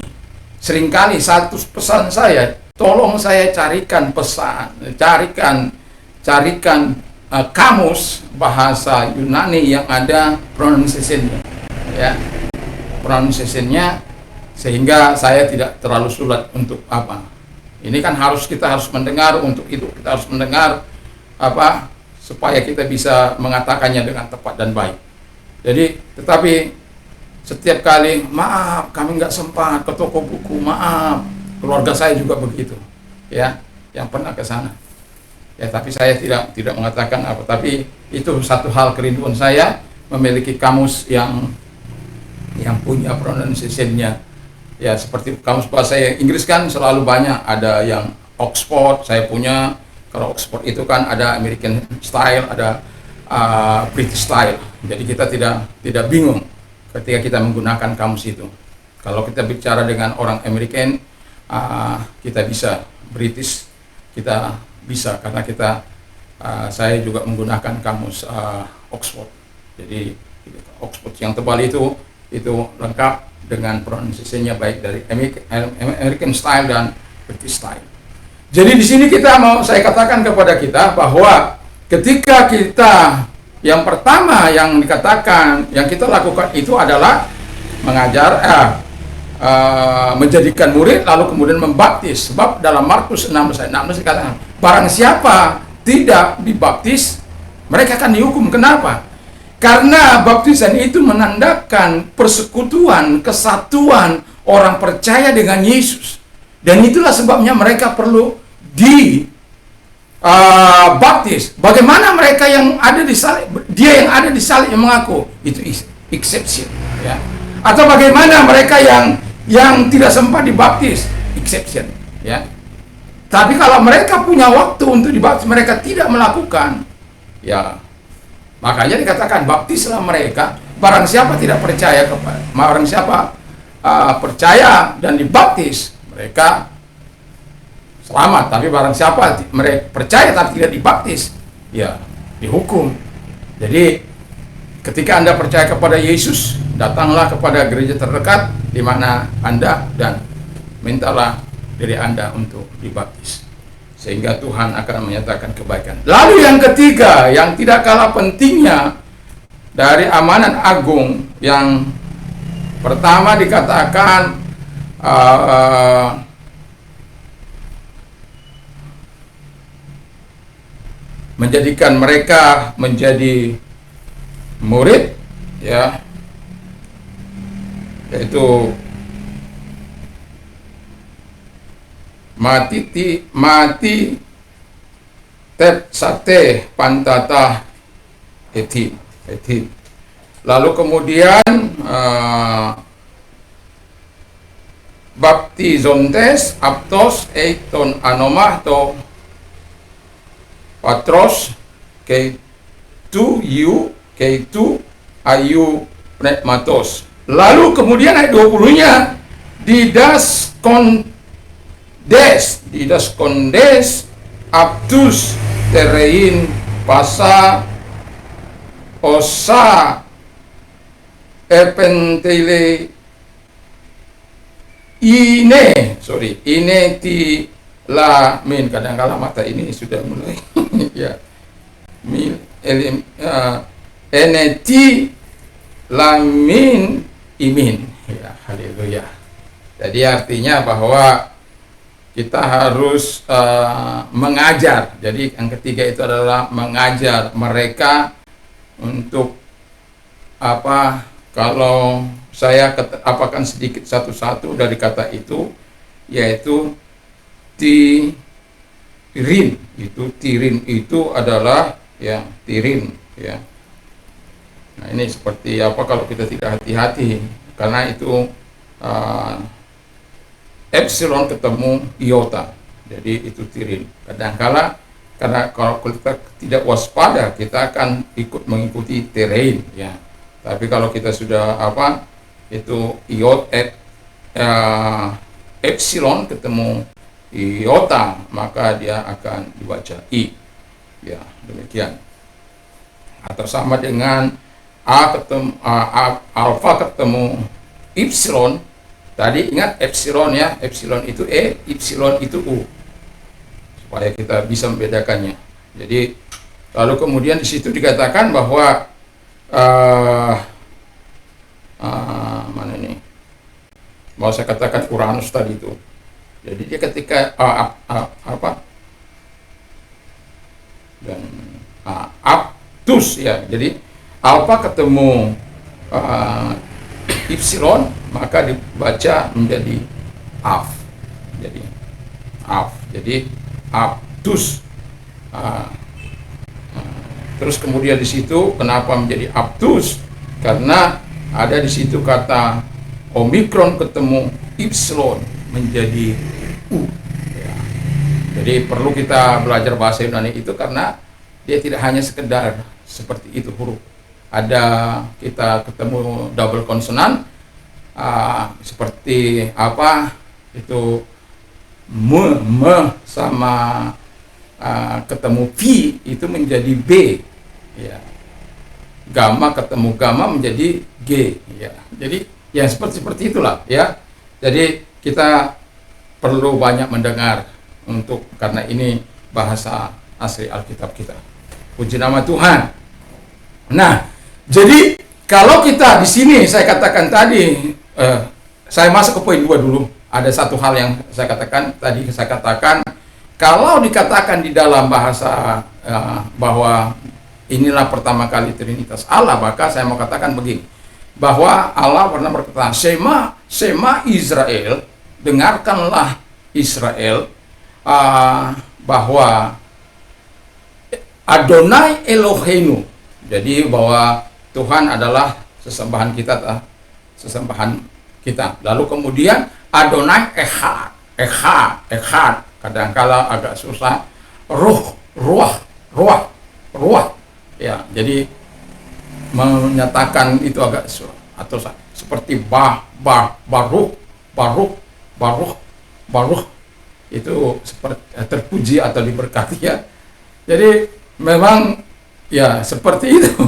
Seringkali satu pesan saya, tolong saya carikan kamus bahasa Yunani yang ada pronunciation-nya, ya, pronunciation-nya, sehingga saya tidak terlalu sulit untuk apa. Ini kan kita harus mendengar, untuk itu kita harus mendengar apa supaya kita bisa mengatakannya dengan tepat dan baik. Jadi, tetapi setiap kali, maaf kami nggak sempat ke toko buku, maaf, keluarga saya juga begitu, ya, yang pernah ke sana. Ya, tapi saya tidak mengatakan apa. Tapi itu satu hal kerinduan saya, memiliki kamus yang punya pronunciation-nya. Ya, seperti kamus bahasa Inggris kan selalu banyak, ada yang Oxford, saya punya. Kalau Oxford itu kan ada American style, ada British style. Jadi kita tidak bingung ketika kita menggunakan kamus itu. Kalau kita bicara dengan orang American, kita bisa British, kita bisa karena saya juga menggunakan kamus Oxford. Jadi Oxford yang tebal itu lengkap dengan pronunciation-nya baik dari American style dan British style. Jadi di sini saya katakan kepada kita bahwa ketika kita Yang pertama yang dikatakan, yang kita lakukan itu adalah mengajar, menjadikan murid, lalu kemudian membaptis. Sebab dalam Markus 6 ayat 16 dikatakan, barang siapa tidak dibaptis, mereka akan dihukum. Kenapa? Karena baptisan itu menandakan persekutuan, kesatuan orang percaya dengan Yesus. Dan itulah sebabnya mereka perlu baptis. Bagaimana mereka yang ada di salib, dia yang ada di salib yang mengaku, itu exception, ya. Atau bagaimana mereka yang tidak sempat dibaptis, exception, ya. Tapi kalau mereka punya waktu untuk dibaptis, mereka tidak melakukan, ya, makanya dikatakan baptislah mereka. Barang siapa tidak percaya kepada, barang siapa percaya dan dibaptis, mereka selamat. Tapi barang siapa mereka percaya tapi tidak dibaptis, ya dihukum. Jadi ketika Anda percaya kepada Yesus, datanglah kepada gereja terdekat di mana Anda dan mintalah diri Anda untuk dibaptis, sehingga Tuhan akan menyatakan kebaikan. Lalu yang ketiga, yang tidak kalah pentingnya dari amanat agung, yang pertama dikatakan menjadikan mereka menjadi murid, ya, yaitu mati tep sate pantata etin. Lalu kemudian baptizontes aptos eiton anomah to patros ke tu ayu pneumatos. Lalu kemudian ayat 20-nya didas kondes aptus terein pasa osa epentele ine ti lamin. Kadang-kala mata ini sudah mulai ya, eneti lamin imin, ya, haleluya. Jadi artinya bahwa kita harus mengajar. Jadi yang ketiga itu adalah mengajar mereka untuk apa? Kalau saya apakan sedikit satu-satu dari kata itu, yaitu tirin. Tirin itu adalah, ya, tirin, ya. Nah, ini seperti apa kalau kita tidak hati-hati, karena itu epsilon ketemu iota, jadi itu tirin. Kadangkala karena kalau kita tidak waspada, kita akan mengikuti terein, ya. Tapi kalau kita sudah itu epsilon ketemu iota, maka dia akan dibaca i, ya, demikian. Atau sama dengan alfa ketemu epsilon. Tadi ingat epsilon, ya, epsilon itu e, epsilon itu u, supaya kita bisa membedakannya. Jadi lalu kemudian di situ dikatakan bahwa mana ini? Mau saya katakan Uranus tadi itu. Jadi dia ketika dan aptus, ya. Jadi alfa ketemu epsilon, maka dibaca menjadi af. Jadi aptus. Terus kemudian di situ kenapa menjadi aptus? Karena ada di situ kata omikron ketemu epsilon menjadi u, ya. Jadi perlu kita belajar bahasa Yunani itu karena dia tidak hanya sekedar seperti itu huruf. Ada kita ketemu double konsonan, seperti apa itu me sama ketemu v itu menjadi b, ya. Gamma ketemu gamma menjadi g, ya. Jadi ya seperti itulah, ya. Jadi kita perlu banyak mendengar karena ini bahasa asli Alkitab kita. Puji nama Tuhan. Nah, jadi kalau kita di sini saya katakan tadi, saya masuk ke poin 2 dulu. Ada satu hal yang saya katakan tadi, saya katakan kalau dikatakan di dalam bahasa bahwa inilah pertama kali Trinitas Allah, maka saya mau katakan begini, bahwa Allah pernah berkata, Shema Israel, dengarkanlah Israel, bahwa Adonai Eloheinu, jadi bahwa Tuhan adalah sesembahan kita, Lalu kemudian Adonai Echad, kadang-kala agak susah, ruah, ya. Jadi menyatakan itu agak susah, atau seperti baruch, itu seperti terpuji atau diberkati, ya. Jadi memang ya seperti itu.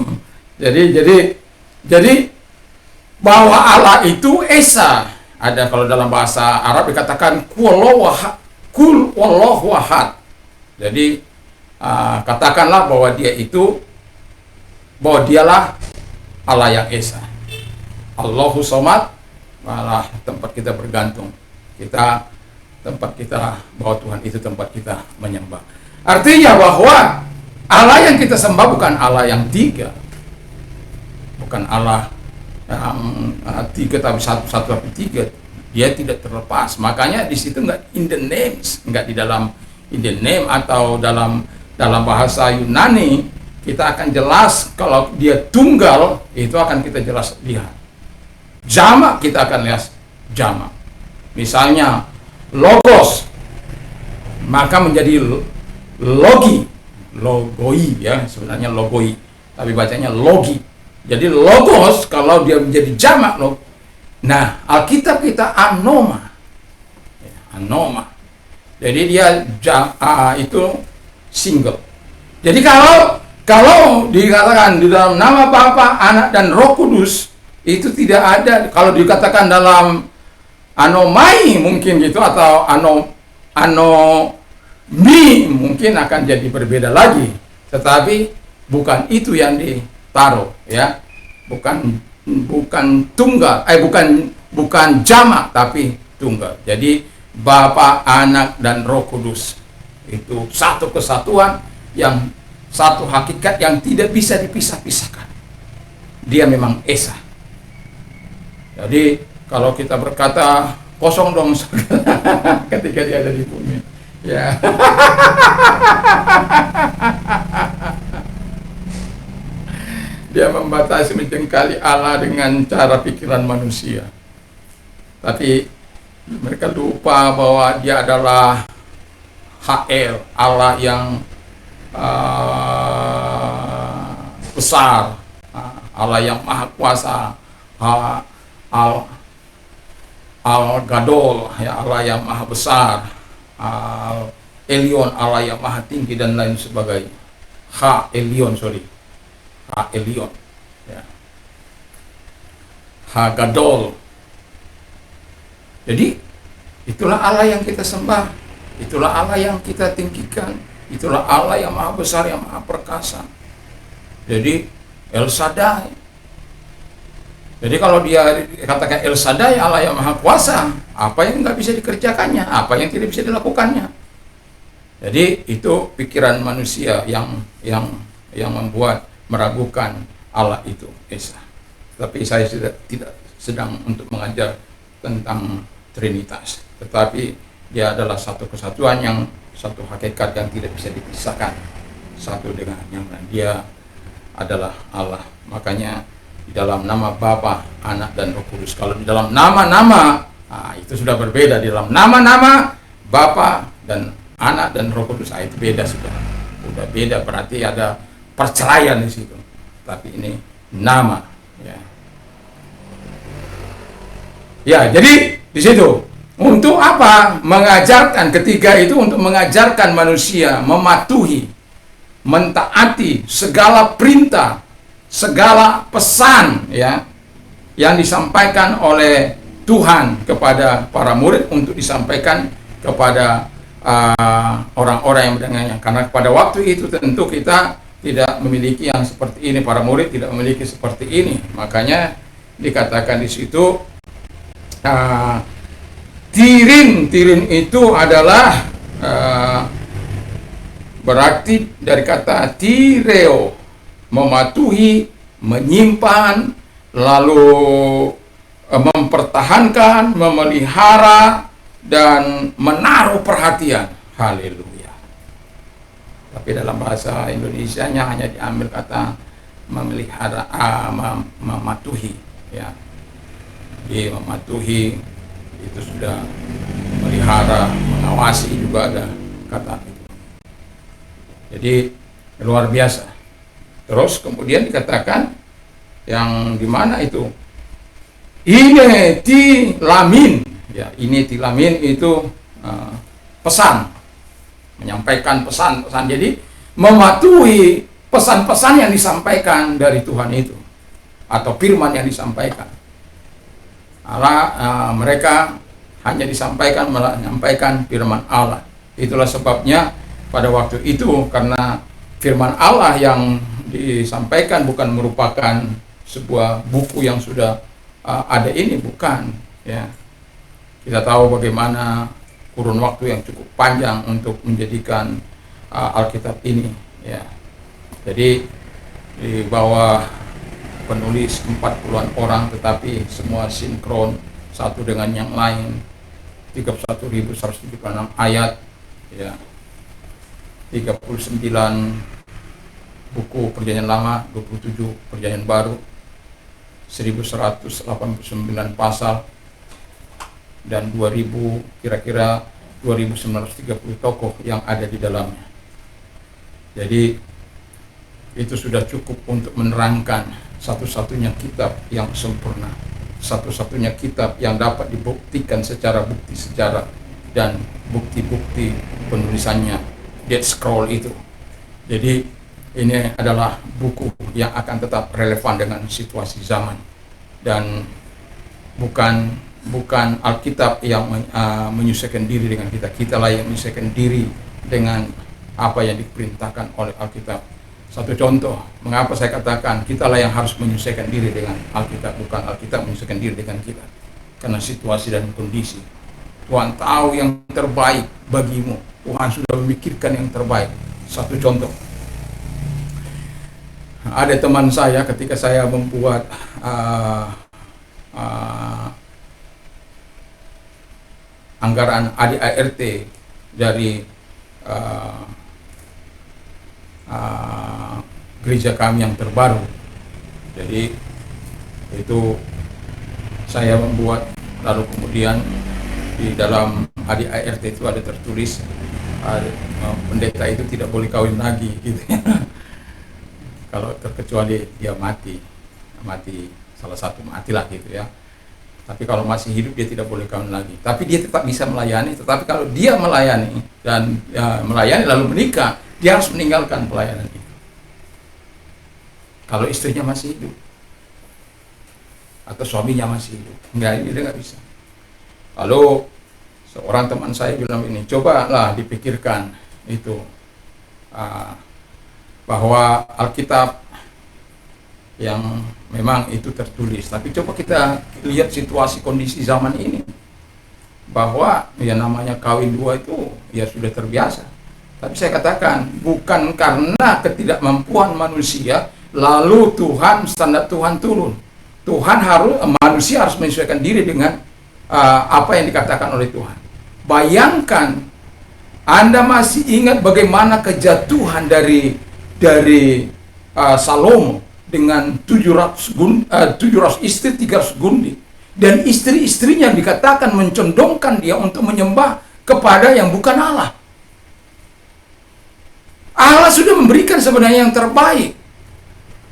Jadi bahwa Allah itu Esa. Ada kalau dalam bahasa Arab dikatakan kul wallahu ahad. Jadi katakanlah bahwa dialah Allah yang Esa. Allahu Somad, malah tempat kita bergantung. Tempat kita bahwa Tuhan itu tempat kita menyembah. Artinya bahwa Allah yang kita sembah bukan Allah yang tiga, bukan Allah yang tiga tapi satu tapi tiga. Dia tidak terlepas. Makanya di situ nggak in the names, nggak di dalam in the name, atau dalam bahasa Yunani kita akan jelas kalau dia tunggal, itu akan kita jelas lihat. Jamak kita akan lihat jamak. Misalnya logos, maka menjadi logoi, ya, sebenarnya logoi, tapi bacanya logi. Jadi logos kalau dia menjadi jamak, nah Alkitab kita anoma, jadi dia itu single. Jadi kalau dikatakan di dalam nama Bapa, Anak dan Roh Kudus, itu tidak ada. Kalau dikatakan dalam anomai mungkin gitu, atau anomi mungkin akan jadi berbeda lagi. Tetapi bukan itu yang ditaruh, ya. Bukan tunggal, bukan jamak tapi tunggal. Jadi Bapa, Anak dan Roh Kudus itu satu kesatuan, yang satu hakikat yang tidak bisa dipisah-pisahkan. Dia memang Esa. Jadi kalau kita berkata kosong dong ketika dia ada di bumi, ya. Dia membatasi, menjengkali Allah dengan cara pikiran manusia. Tapi mereka lupa bahwa dia adalah HL, Allah yang besar, Allah yang maha kuasa, Al-Gadol, ya, Allah yang maha besar, Al-Elyon, Allah yang maha tinggi, dan lain sebagainya. Ha-Elyon, ya. Ha-Gadol. Jadi itulah Allah yang kita sembah, itulah Allah yang kita tinggikan, itulah Allah yang maha besar, yang maha perkasa. Jadi El Shaddai. Jadi kalau dia katakan El Shaddai, Allah yang maha kuasa, apa yang nggak bisa dikerjakannya, apa yang tidak bisa dilakukannya. Jadi itu pikiran manusia yang membuat meragukan Allah itu Esa. Tapi saya tidak sedang untuk mengajar tentang Trinitas, tetapi dia adalah satu kesatuan, yang satu hakikat yang tidak bisa dipisahkan satu dengan yang lain. Dia adalah Allah. Makanya di dalam nama Bapa, Anak dan Roh Kudus. Kalau di dalam nama-nama, itu sudah berbeda. Di dalam nama-nama Bapa dan Anak dan Roh Kudus, itu beda sudah beda, berarti ada perceraian di situ. Tapi ini nama, ya. Ya, jadi di situ untuk apa? Mengajarkan, ketiga itu untuk mengajarkan manusia mematuhi, mentaati segala perintah, segala pesan, ya, yang disampaikan oleh Tuhan kepada para murid untuk disampaikan kepada orang-orang yang mendengarnya. Karena pada waktu itu tentu kita tidak memiliki yang seperti ini, para murid tidak memiliki seperti ini. Makanya dikatakan di situ tirin itu adalah berarti dari kata tireo, mematuhi, menyimpan, lalu mempertahankan, memelihara, dan menaruh perhatian. Haleluya. Tapi dalam bahasa Indonesianya hanya diambil kata memelihara, mematuhi, ya. Jadi mematuhi itu sudah, melihara, mengawasi juga ada kata itu. Jadi luar biasa. Terus kemudian dikatakan yang di mana itu? Ini tilamin, ya, ini tilamin itu pesan, menyampaikan pesan-pesan. Jadi mematuhi pesan-pesan yang disampaikan dari Tuhan itu, atau firman yang disampaikan. Mereka hanya menyampaikan firman Allah. Itulah sebabnya pada waktu itu, karena firman Allah yang disampaikan bukan merupakan sebuah buku yang sudah ada ini, bukan, ya. Kita tahu bagaimana kurun waktu yang cukup panjang untuk menjadikan Alkitab ini, ya. Jadi di bawah penulis 40-an orang, tetapi semua sinkron satu dengan yang lain. 31.176 ayat, ya. 39 buku Perjanjian Lama, 27 Perjanjian Baru, 1189 pasal, dan 2000, kira-kira 2930 tokoh yang ada di dalamnya. Jadi itu sudah cukup untuk menerangkan satu-satunya kitab yang sempurna, satu-satunya kitab yang dapat dibuktikan secara bukti sejarah dan bukti-bukti penulisannya, Dead Scroll itu. Jadi ini adalah buku yang akan tetap relevan dengan situasi zaman, dan bukan Alkitab yang menyesuaikan diri dengan kita. Kitalah yang menyesuaikan diri dengan apa yang diperintahkan oleh Alkitab. Satu contoh, mengapa saya katakan kitalah yang harus menyesuaikan diri dengan Alkitab, bukan Alkitab menyesuaikan diri dengan kita. Karena situasi dan kondisi. Tuhan tahu yang terbaik bagimu. Tuhan sudah memikirkan yang terbaik. Satu contoh, ada teman saya ketika saya membuat anggaran ADART dari gereja kami yang terbaru. Jadi itu saya membuat, lalu kemudian di dalam ADART itu ada tertulis pendeta itu tidak boleh kawin lagi, gitu. Kalau terkecuali dia mati salah satu matilah, gitu ya. Tapi kalau masih hidup dia tidak boleh kawin lagi. Tapi dia tetap bisa melayani. Tetapi kalau dia melayani dan melayani lalu menikah, dia harus meninggalkan pelayanan itu. Kalau istrinya masih hidup atau suaminya masih hidup, dia nggak bisa. Lalu seorang teman saya bilang ini, cobalah dipikirkan itu bahwa Alkitab yang memang itu tertulis, tapi coba kita lihat situasi kondisi zaman ini, bahwa ya namanya kawin dua itu ya sudah terbiasa. Tapi saya katakan bukan karena ketidakmampuan manusia lalu standar Tuhan turun. Manusia harus menyesuaikan diri dengan apa yang dikatakan oleh Tuhan. Bayangkan, Anda masih ingat bagaimana kejatuhan dari Salomo dengan 700 istri, 300 gundik, dan istri-istrinya dikatakan mencondongkan dia untuk menyembah kepada yang bukan Allah. Allah sudah memberikan sebenarnya yang terbaik,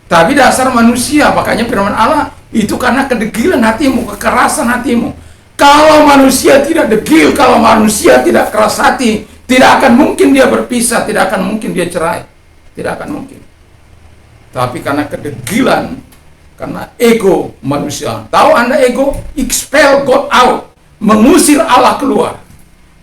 tapi dasar manusia, makanya firman Allah itu karena kedegilan hatimu, kekerasan hatimu. Kalau manusia tidak degil, kalau manusia tidak keras hati, tidak akan mungkin dia berpisah, tidak akan mungkin dia cerai, tidak akan mungkin. Tapi karena kedegilan, karena ego manusia. Tahu Anda ego? Expel God out, mengusir Allah keluar.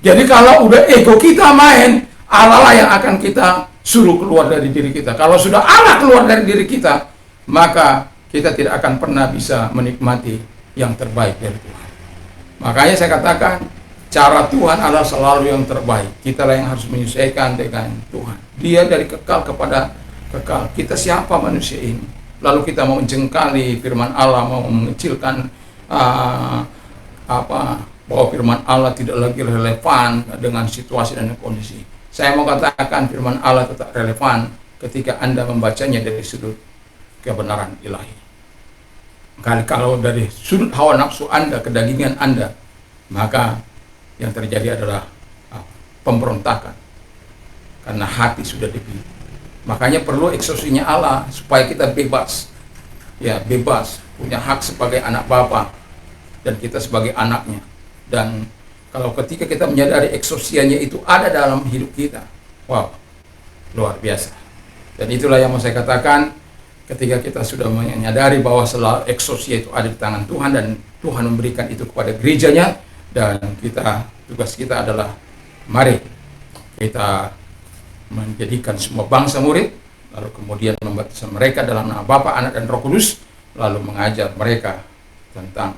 Jadi kalau udah ego kita main, Allah lah yang akan kita suruh keluar dari diri kita. Kalau sudah Allah keluar dari diri kita, maka kita tidak akan pernah bisa menikmati yang terbaik dari Tuhan. Makanya saya katakan, cara Tuhan adalah selalu yang terbaik. Kita lah yang harus menyesuaikan dengan Tuhan. Dia dari kekal kepada kekal. Kita siapa manusia ini? Lalu kita mau menjengkali firman Allah, mau mengecilkan bahwa firman Allah tidak lagi relevan dengan situasi dan kondisi. Saya mau katakan firman Allah tetap relevan ketika Anda membacanya dari sudut kebenaran ilahi. Kalau dari sudut hawa nafsu Anda, kedagingan Anda, maka yang terjadi adalah pemberontakan. Karena hati sudah dipilih. Makanya perlu eksosinya Allah supaya kita bebas. Ya, bebas, punya hak sebagai anak Bapa dan kita sebagai anaknya. Dan kalau ketika kita menyadari eksosianya itu ada dalam hidup kita, wow, luar biasa. Dan itulah yang mau saya katakan, ketika kita sudah menyadari bahwa selalu eksosia itu ada di tangan Tuhan dan Tuhan memberikan itu kepada gerejanya, dan tugas kita adalah mari kita menjadikan semua bangsa murid, lalu kemudian membaptis mereka dalam nama Bapa, Anak, dan Roh Kudus, lalu mengajar mereka tentang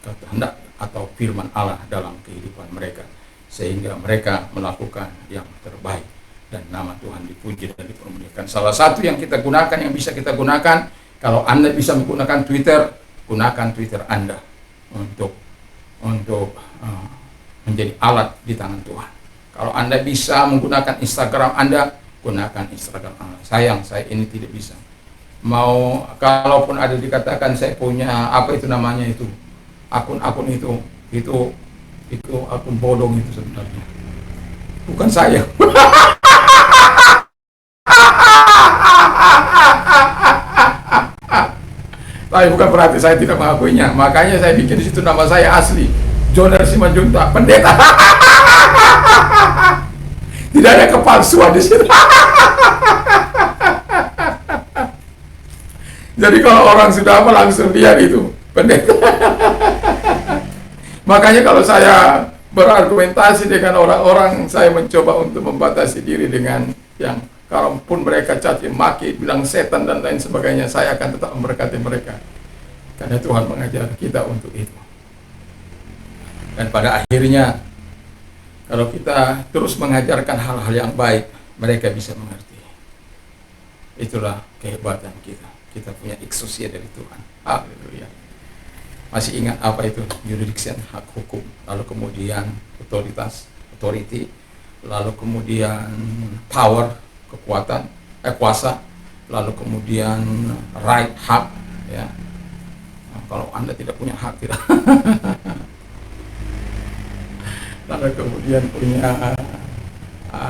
kehendak atau firman Allah dalam kehidupan mereka, sehingga mereka melakukan yang terbaik dan nama Tuhan dipuji dan dipermuliakan. Salah satu yang kita gunakan, yang bisa kita gunakan, kalau Anda bisa menggunakan Twitter, gunakan Twitter Anda untuk menjadi alat di tangan Tuhan. Kalau Anda bisa menggunakan Instagram Anda, gunakan Instagram Anda. Sayang, saya ini tidak bisa. Kalaupun ada dikatakan saya punya akun-akun itu akun bodong itu sebenarnya. Bukan saya. Tapi bukan berarti saya tidak mengakuinya. Makanya saya bikin di situ nama saya asli, Joner Simanjuntak, pendeta. Tidak ada kepalsuan di situ. Jadi kalau orang sudah langsung lihat itu pendeta. Makanya kalau saya berargumentasi dengan orang-orang, saya mencoba untuk membatasi diri dengan yang kalaupun mereka caci maki, bilang setan dan lain sebagainya, saya akan tetap memberkati mereka. Karena Tuhan mengajar kita untuk itu. Dan pada akhirnya, kalau kita terus mengajarkan hal-hal yang baik, mereka bisa mengerti. Itulah kehebatan kita. Kita punya eksosia dari Tuhan. Haleluya. Masih ingat apa itu jurisdiction, hak hukum, lalu kemudian authority, lalu kemudian power, kekuatan, kuasa, lalu kemudian right, hak, ya. Nah, kalau Anda tidak punya hak, tidak. Lalu kemudian punya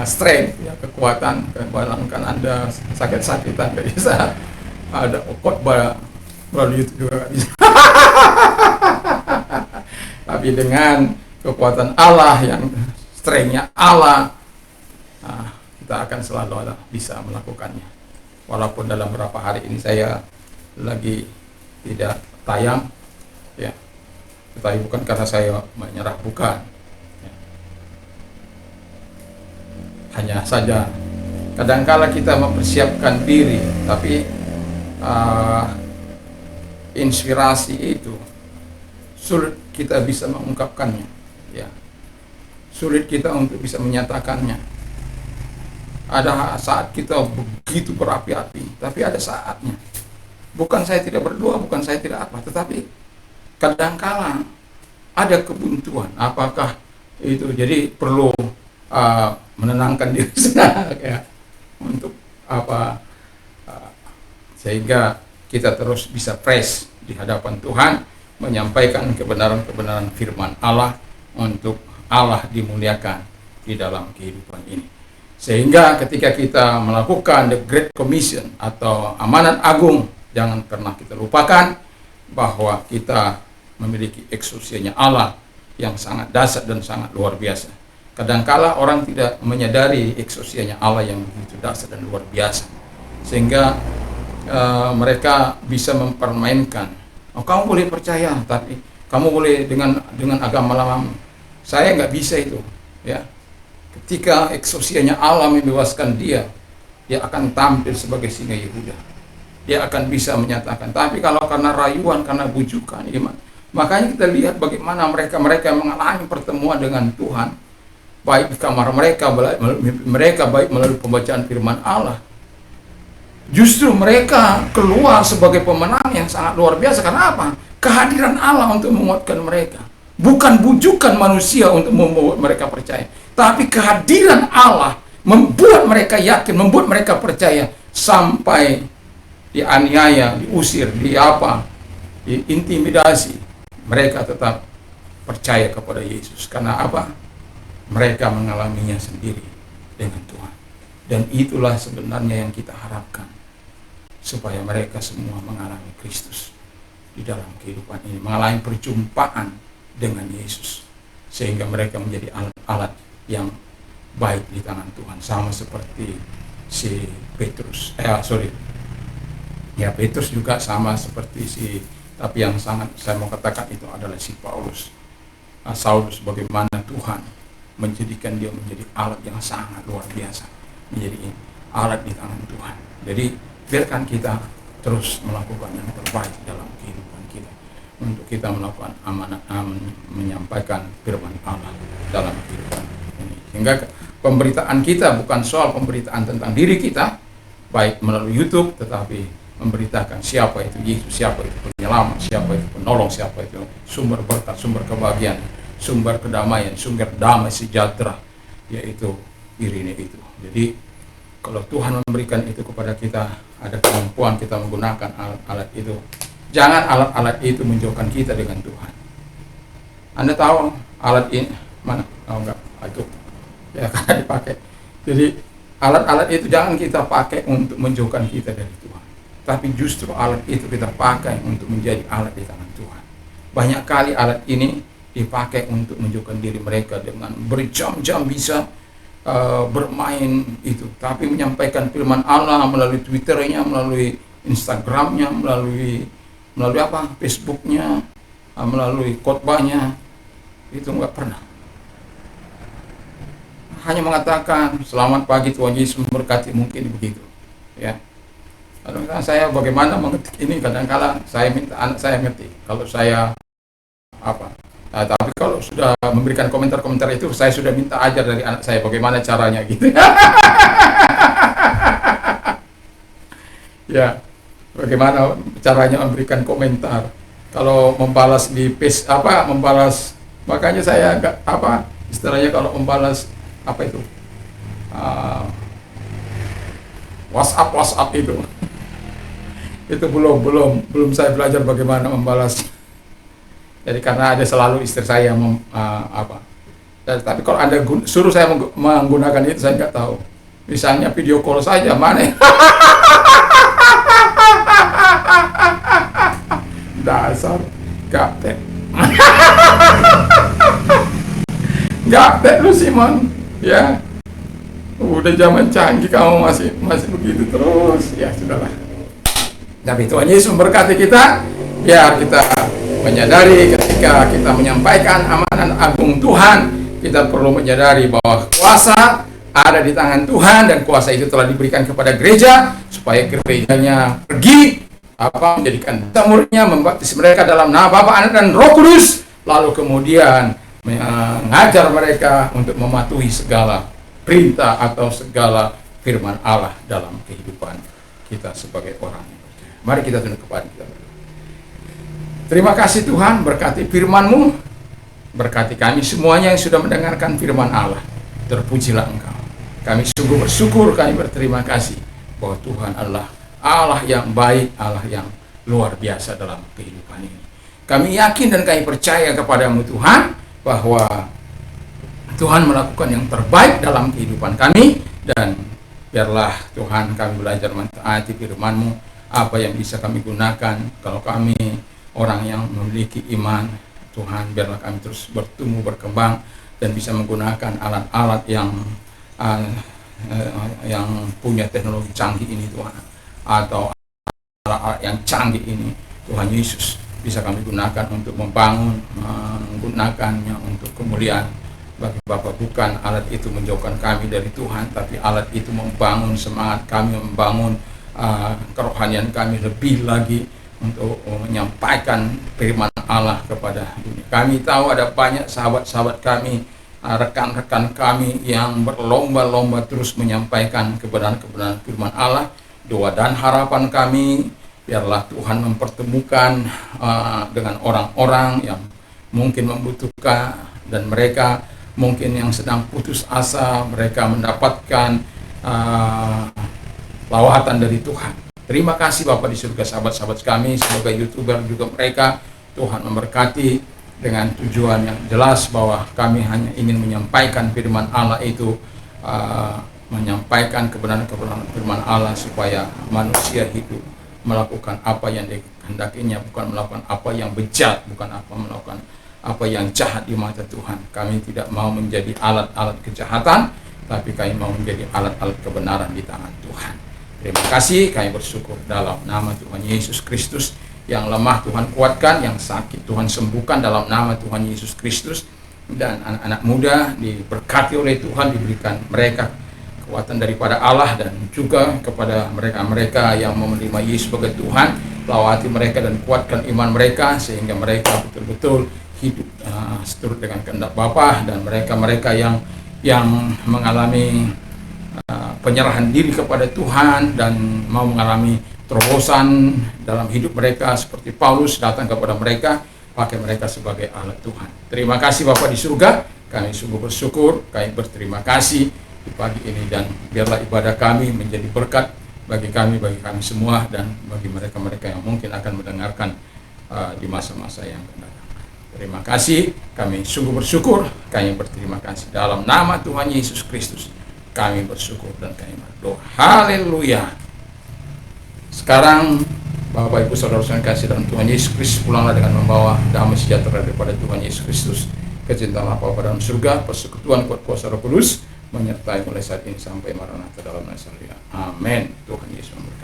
strength, ya, kekuatan, bayangkan Anda sakit-sakitan, nggak bisa ada khotbah melalui itu juga nggak bisa. Tapi dengan kekuatan Allah, yang strength-nya Allah, kita akan selalu bisa melakukannya. Walaupun dalam beberapa hari ini saya lagi tidak tayang, ya, tetapi bukan karena saya menyerah, bukan. Ya. Hanya saja kadangkala kita mempersiapkan diri, tapi inspirasi itu sulit kita bisa mengungkapkannya, ya. Sulit kita untuk bisa menyatakannya. Ada saat kita begitu berapi-api, tapi ada saatnya. Bukan saya tidak berdoa, bukan saya tidak apa, tetapi kadangkala ada kebuntuan. Apakah itu? Jadi perlu menenangkan diri saya, ya, untuk sehingga kita terus bisa fresh di hadapan Tuhan, menyampaikan kebenaran-kebenaran firman Allah untuk Allah dimuliakan di dalam kehidupan ini. Sehingga ketika kita melakukan the Great Commission atau amanat agung, jangan pernah kita lupakan bahwa kita memiliki eksosianya Allah yang sangat dahsyat dan sangat luar biasa. Kadangkala orang tidak menyadari eksosianya Allah yang begitu dahsyat dan luar biasa, sehingga mereka bisa mempermainkan. Oh, kamu boleh percaya, tapi kamu boleh dengan agama lama. Saya nggak bisa itu, ya. Ketika eksosianya Allah membebaskan dia, dia akan tampil sebagai singa Yehuda. Dia akan bisa menyatakan. Tapi kalau karena rayuan, karena bujukan, iman, makanya kita lihat bagaimana mereka mengalami pertemuan dengan Tuhan, baik di kamar mereka, baik melalui pembacaan firman Allah. Justru mereka keluar sebagai pemenang yang sangat luar biasa. Karena apa? Kehadiran Allah untuk menguatkan mereka. Bukan bujukan manusia untuk membuat mereka percaya, tapi kehadiran Allah membuat mereka yakin, membuat mereka percaya, sampai dianiaya, diusir, diintimidasi, mereka tetap percaya kepada Yesus. Karena apa? Mereka mengalaminya sendiri dengan Tuhan. Dan itulah sebenarnya yang kita harapkan, supaya mereka semua mengalami Kristus di dalam kehidupan ini, mengalami perjumpaan dengan Yesus, sehingga mereka menjadi alat-alat yang baik di tangan Tuhan, sama seperti si Petrus. Petrus juga sama seperti tapi yang sangat saya mau katakan itu adalah si Paulus. Saulus, bagaimana Tuhan menjadikan dia menjadi alat yang sangat luar biasa, menjadi alat di tangan Tuhan. Jadi biarkan kita terus melakukan yang terbaik dalam kehidupan kita, untuk kita melakukan amanat, menyampaikan firman Allah dalam kehidupan ini. Sehingga pemberitaan kita bukan soal pemberitaan tentang diri kita, baik melalui YouTube, tetapi memberitakan siapa itu Yesus, siapa itu penyelamat, siapa itu penolong, siapa itu sumber berkat, sumber kebahagiaan, sumber kedamaian, sumber damai sejahtera, yaitu dirinya itu. Jadi kalau Tuhan memberikan itu kepada kita, ada kemampuan kita menggunakan alat-alat itu. Jangan alat-alat itu menjauhkan kita dengan Tuhan. Anda tahu alat ini mana? Oh enggak, itu ya karena dipakai. Jadi alat-alat itu jangan kita pakai untuk menjauhkan kita dari Tuhan, tapi justru alat itu kita pakai untuk menjadi alat di tangan Tuhan. Banyak kali alat ini dipakai untuk menunjukkan diri mereka dengan berjam-jam bisa bermain itu, tapi menyampaikan firman Allah melalui Twitternya, melalui Instagramnya, melalui apa, Facebooknya, melalui khotbahnya, itu nggak pernah. Hanya mengatakan selamat pagi, Tuhan Yesus memberkati, mungkin begitu, ya. Kadang-kadang saya bagaimana mengetik ini, kadang-kadang saya minta anak saya ngetik, kalau saya apa. Nah, tapi kalau sudah memberikan komentar-komentar itu, saya sudah minta ajar dari anak saya bagaimana caranya gitu. Ya, bagaimana caranya memberikan komentar. Kalau membalas di membalas, makanya saya enggak istilahnya kalau membalas itu WhatsApp itu. Itu belum saya belajar bagaimana membalas. Jadi karena ada selalu istri saya tapi kalau Anda suruh saya menggunakan itu, saya nggak tahu. Misalnya video call saja, mana? Dasar gaptek. Gaptek lu, Simon. Ya. Udah zaman canggih kamu masih begitu terus. Ya sudahlah. Tapi Tuhan Yesus memberkati kita, biar kita menyadari ketika kita menyampaikan amanat agung Tuhan, kita perlu menyadari bahwa kuasa ada di tangan Tuhan, dan kuasa itu telah diberikan kepada gereja supaya gerejanya pergi menjadikan muridnya, membaptis mereka dalam nama Bapa, Anak, dan Roh Kudus, lalu kemudian mengajar mereka untuk mematuhi segala perintah atau segala firman Allah dalam kehidupan kita sebagai orang yang percaya. Mari kita tunduk kepada kita. Terima kasih Tuhan, berkati firman-Mu, berkati kami semuanya yang sudah mendengarkan firman Allah. Terpujilah Engkau. Kami sungguh bersyukur, kami berterima kasih bahwa Tuhan adalah Allah yang baik, Allah yang luar biasa dalam kehidupan ini. Kami yakin dan kami percaya kepadamu Tuhan, bahwa Tuhan melakukan yang terbaik dalam kehidupan kami, dan biarlah Tuhan kami belajar mentaati firman-Mu, apa yang bisa kami gunakan kalau kami orang yang memiliki iman. Tuhan, biarlah kami terus bertumbuh, berkembang, dan bisa menggunakan alat-alat yang punya teknologi canggih ini Tuhan, atau alat-alat yang canggih ini Tuhan Yesus bisa kami gunakan untuk membangun, menggunakannya untuk kemuliaan bagi Bapak bukan alat itu menjauhkan kami dari Tuhan, tapi alat itu membangun semangat kami, membangun kerohanian kami lebih lagi untuk menyampaikan firman Allah kepada dunia. Kami tahu ada banyak sahabat-sahabat kami, rekan-rekan kami yang berlomba-lomba terus menyampaikan kebenaran-kebenaran firman Allah. Doa dan harapan kami, biarlah Tuhan mempertemukan dengan orang-orang yang mungkin membutuhkan, dan mereka mungkin yang sedang putus asa, mereka mendapatkan lawatan dari Tuhan. Terima kasih Bapak di surga, sahabat-sahabat kami sebagai YouTuber juga mereka, Tuhan memberkati dengan tujuan yang jelas bahwa kami hanya ingin menyampaikan firman Allah itu, menyampaikan kebenaran-kebenaran firman Allah supaya manusia hidup melakukan apa yang dikehendakinya, bukan melakukan apa yang bejat, bukan melakukan apa yang jahat di mata Tuhan. Kami tidak mau menjadi alat-alat kejahatan, tapi kami mau menjadi alat-alat kebenaran di tangan Tuhan. Terima kasih, kami bersyukur dalam nama Tuhan Yesus Kristus. Yang lemah Tuhan kuatkan, yang sakit Tuhan sembuhkan dalam nama Tuhan Yesus Kristus. Dan anak-anak muda diberkati oleh Tuhan, diberikan mereka kekuatan daripada Allah, dan juga kepada mereka-mereka yang menerima Yesus sebagai Tuhan, lawati mereka dan kuatkan iman mereka sehingga mereka betul-betul hidup seturut dengan kehendak Bapa, dan mereka-mereka yang mengalami penyerahan diri kepada Tuhan dan mau mengalami terobosan dalam hidup mereka seperti Paulus datang kepada mereka, pakai mereka sebagai alat Tuhan. Terima kasih Bapa di surga, kami sungguh bersyukur, kami berterima kasih di pagi ini, dan biarlah ibadah kami menjadi berkat bagi kami semua, dan bagi mereka-mereka yang mungkin akan mendengarkan di masa-masa yang akan datang. Terima kasih, kami sungguh bersyukur, kami berterima kasih dalam nama Tuhan Yesus Kristus. Kami bersyukur dan kami berdoa. Haleluya. Sekarang Bapak Ibu Saudara-saudara kasih dalam Tuhan Yesus Kristus, pulanglah dengan membawa damai sejahtera daripada Tuhan Yesus Kristus, kecintaan Bapa dalam surga, persekutuan kuat kuasa Roh Kudus menyertai mulai saat ini sampai maranatha dalam nama Yesus. Amin. Tuhan Yesus memberkati.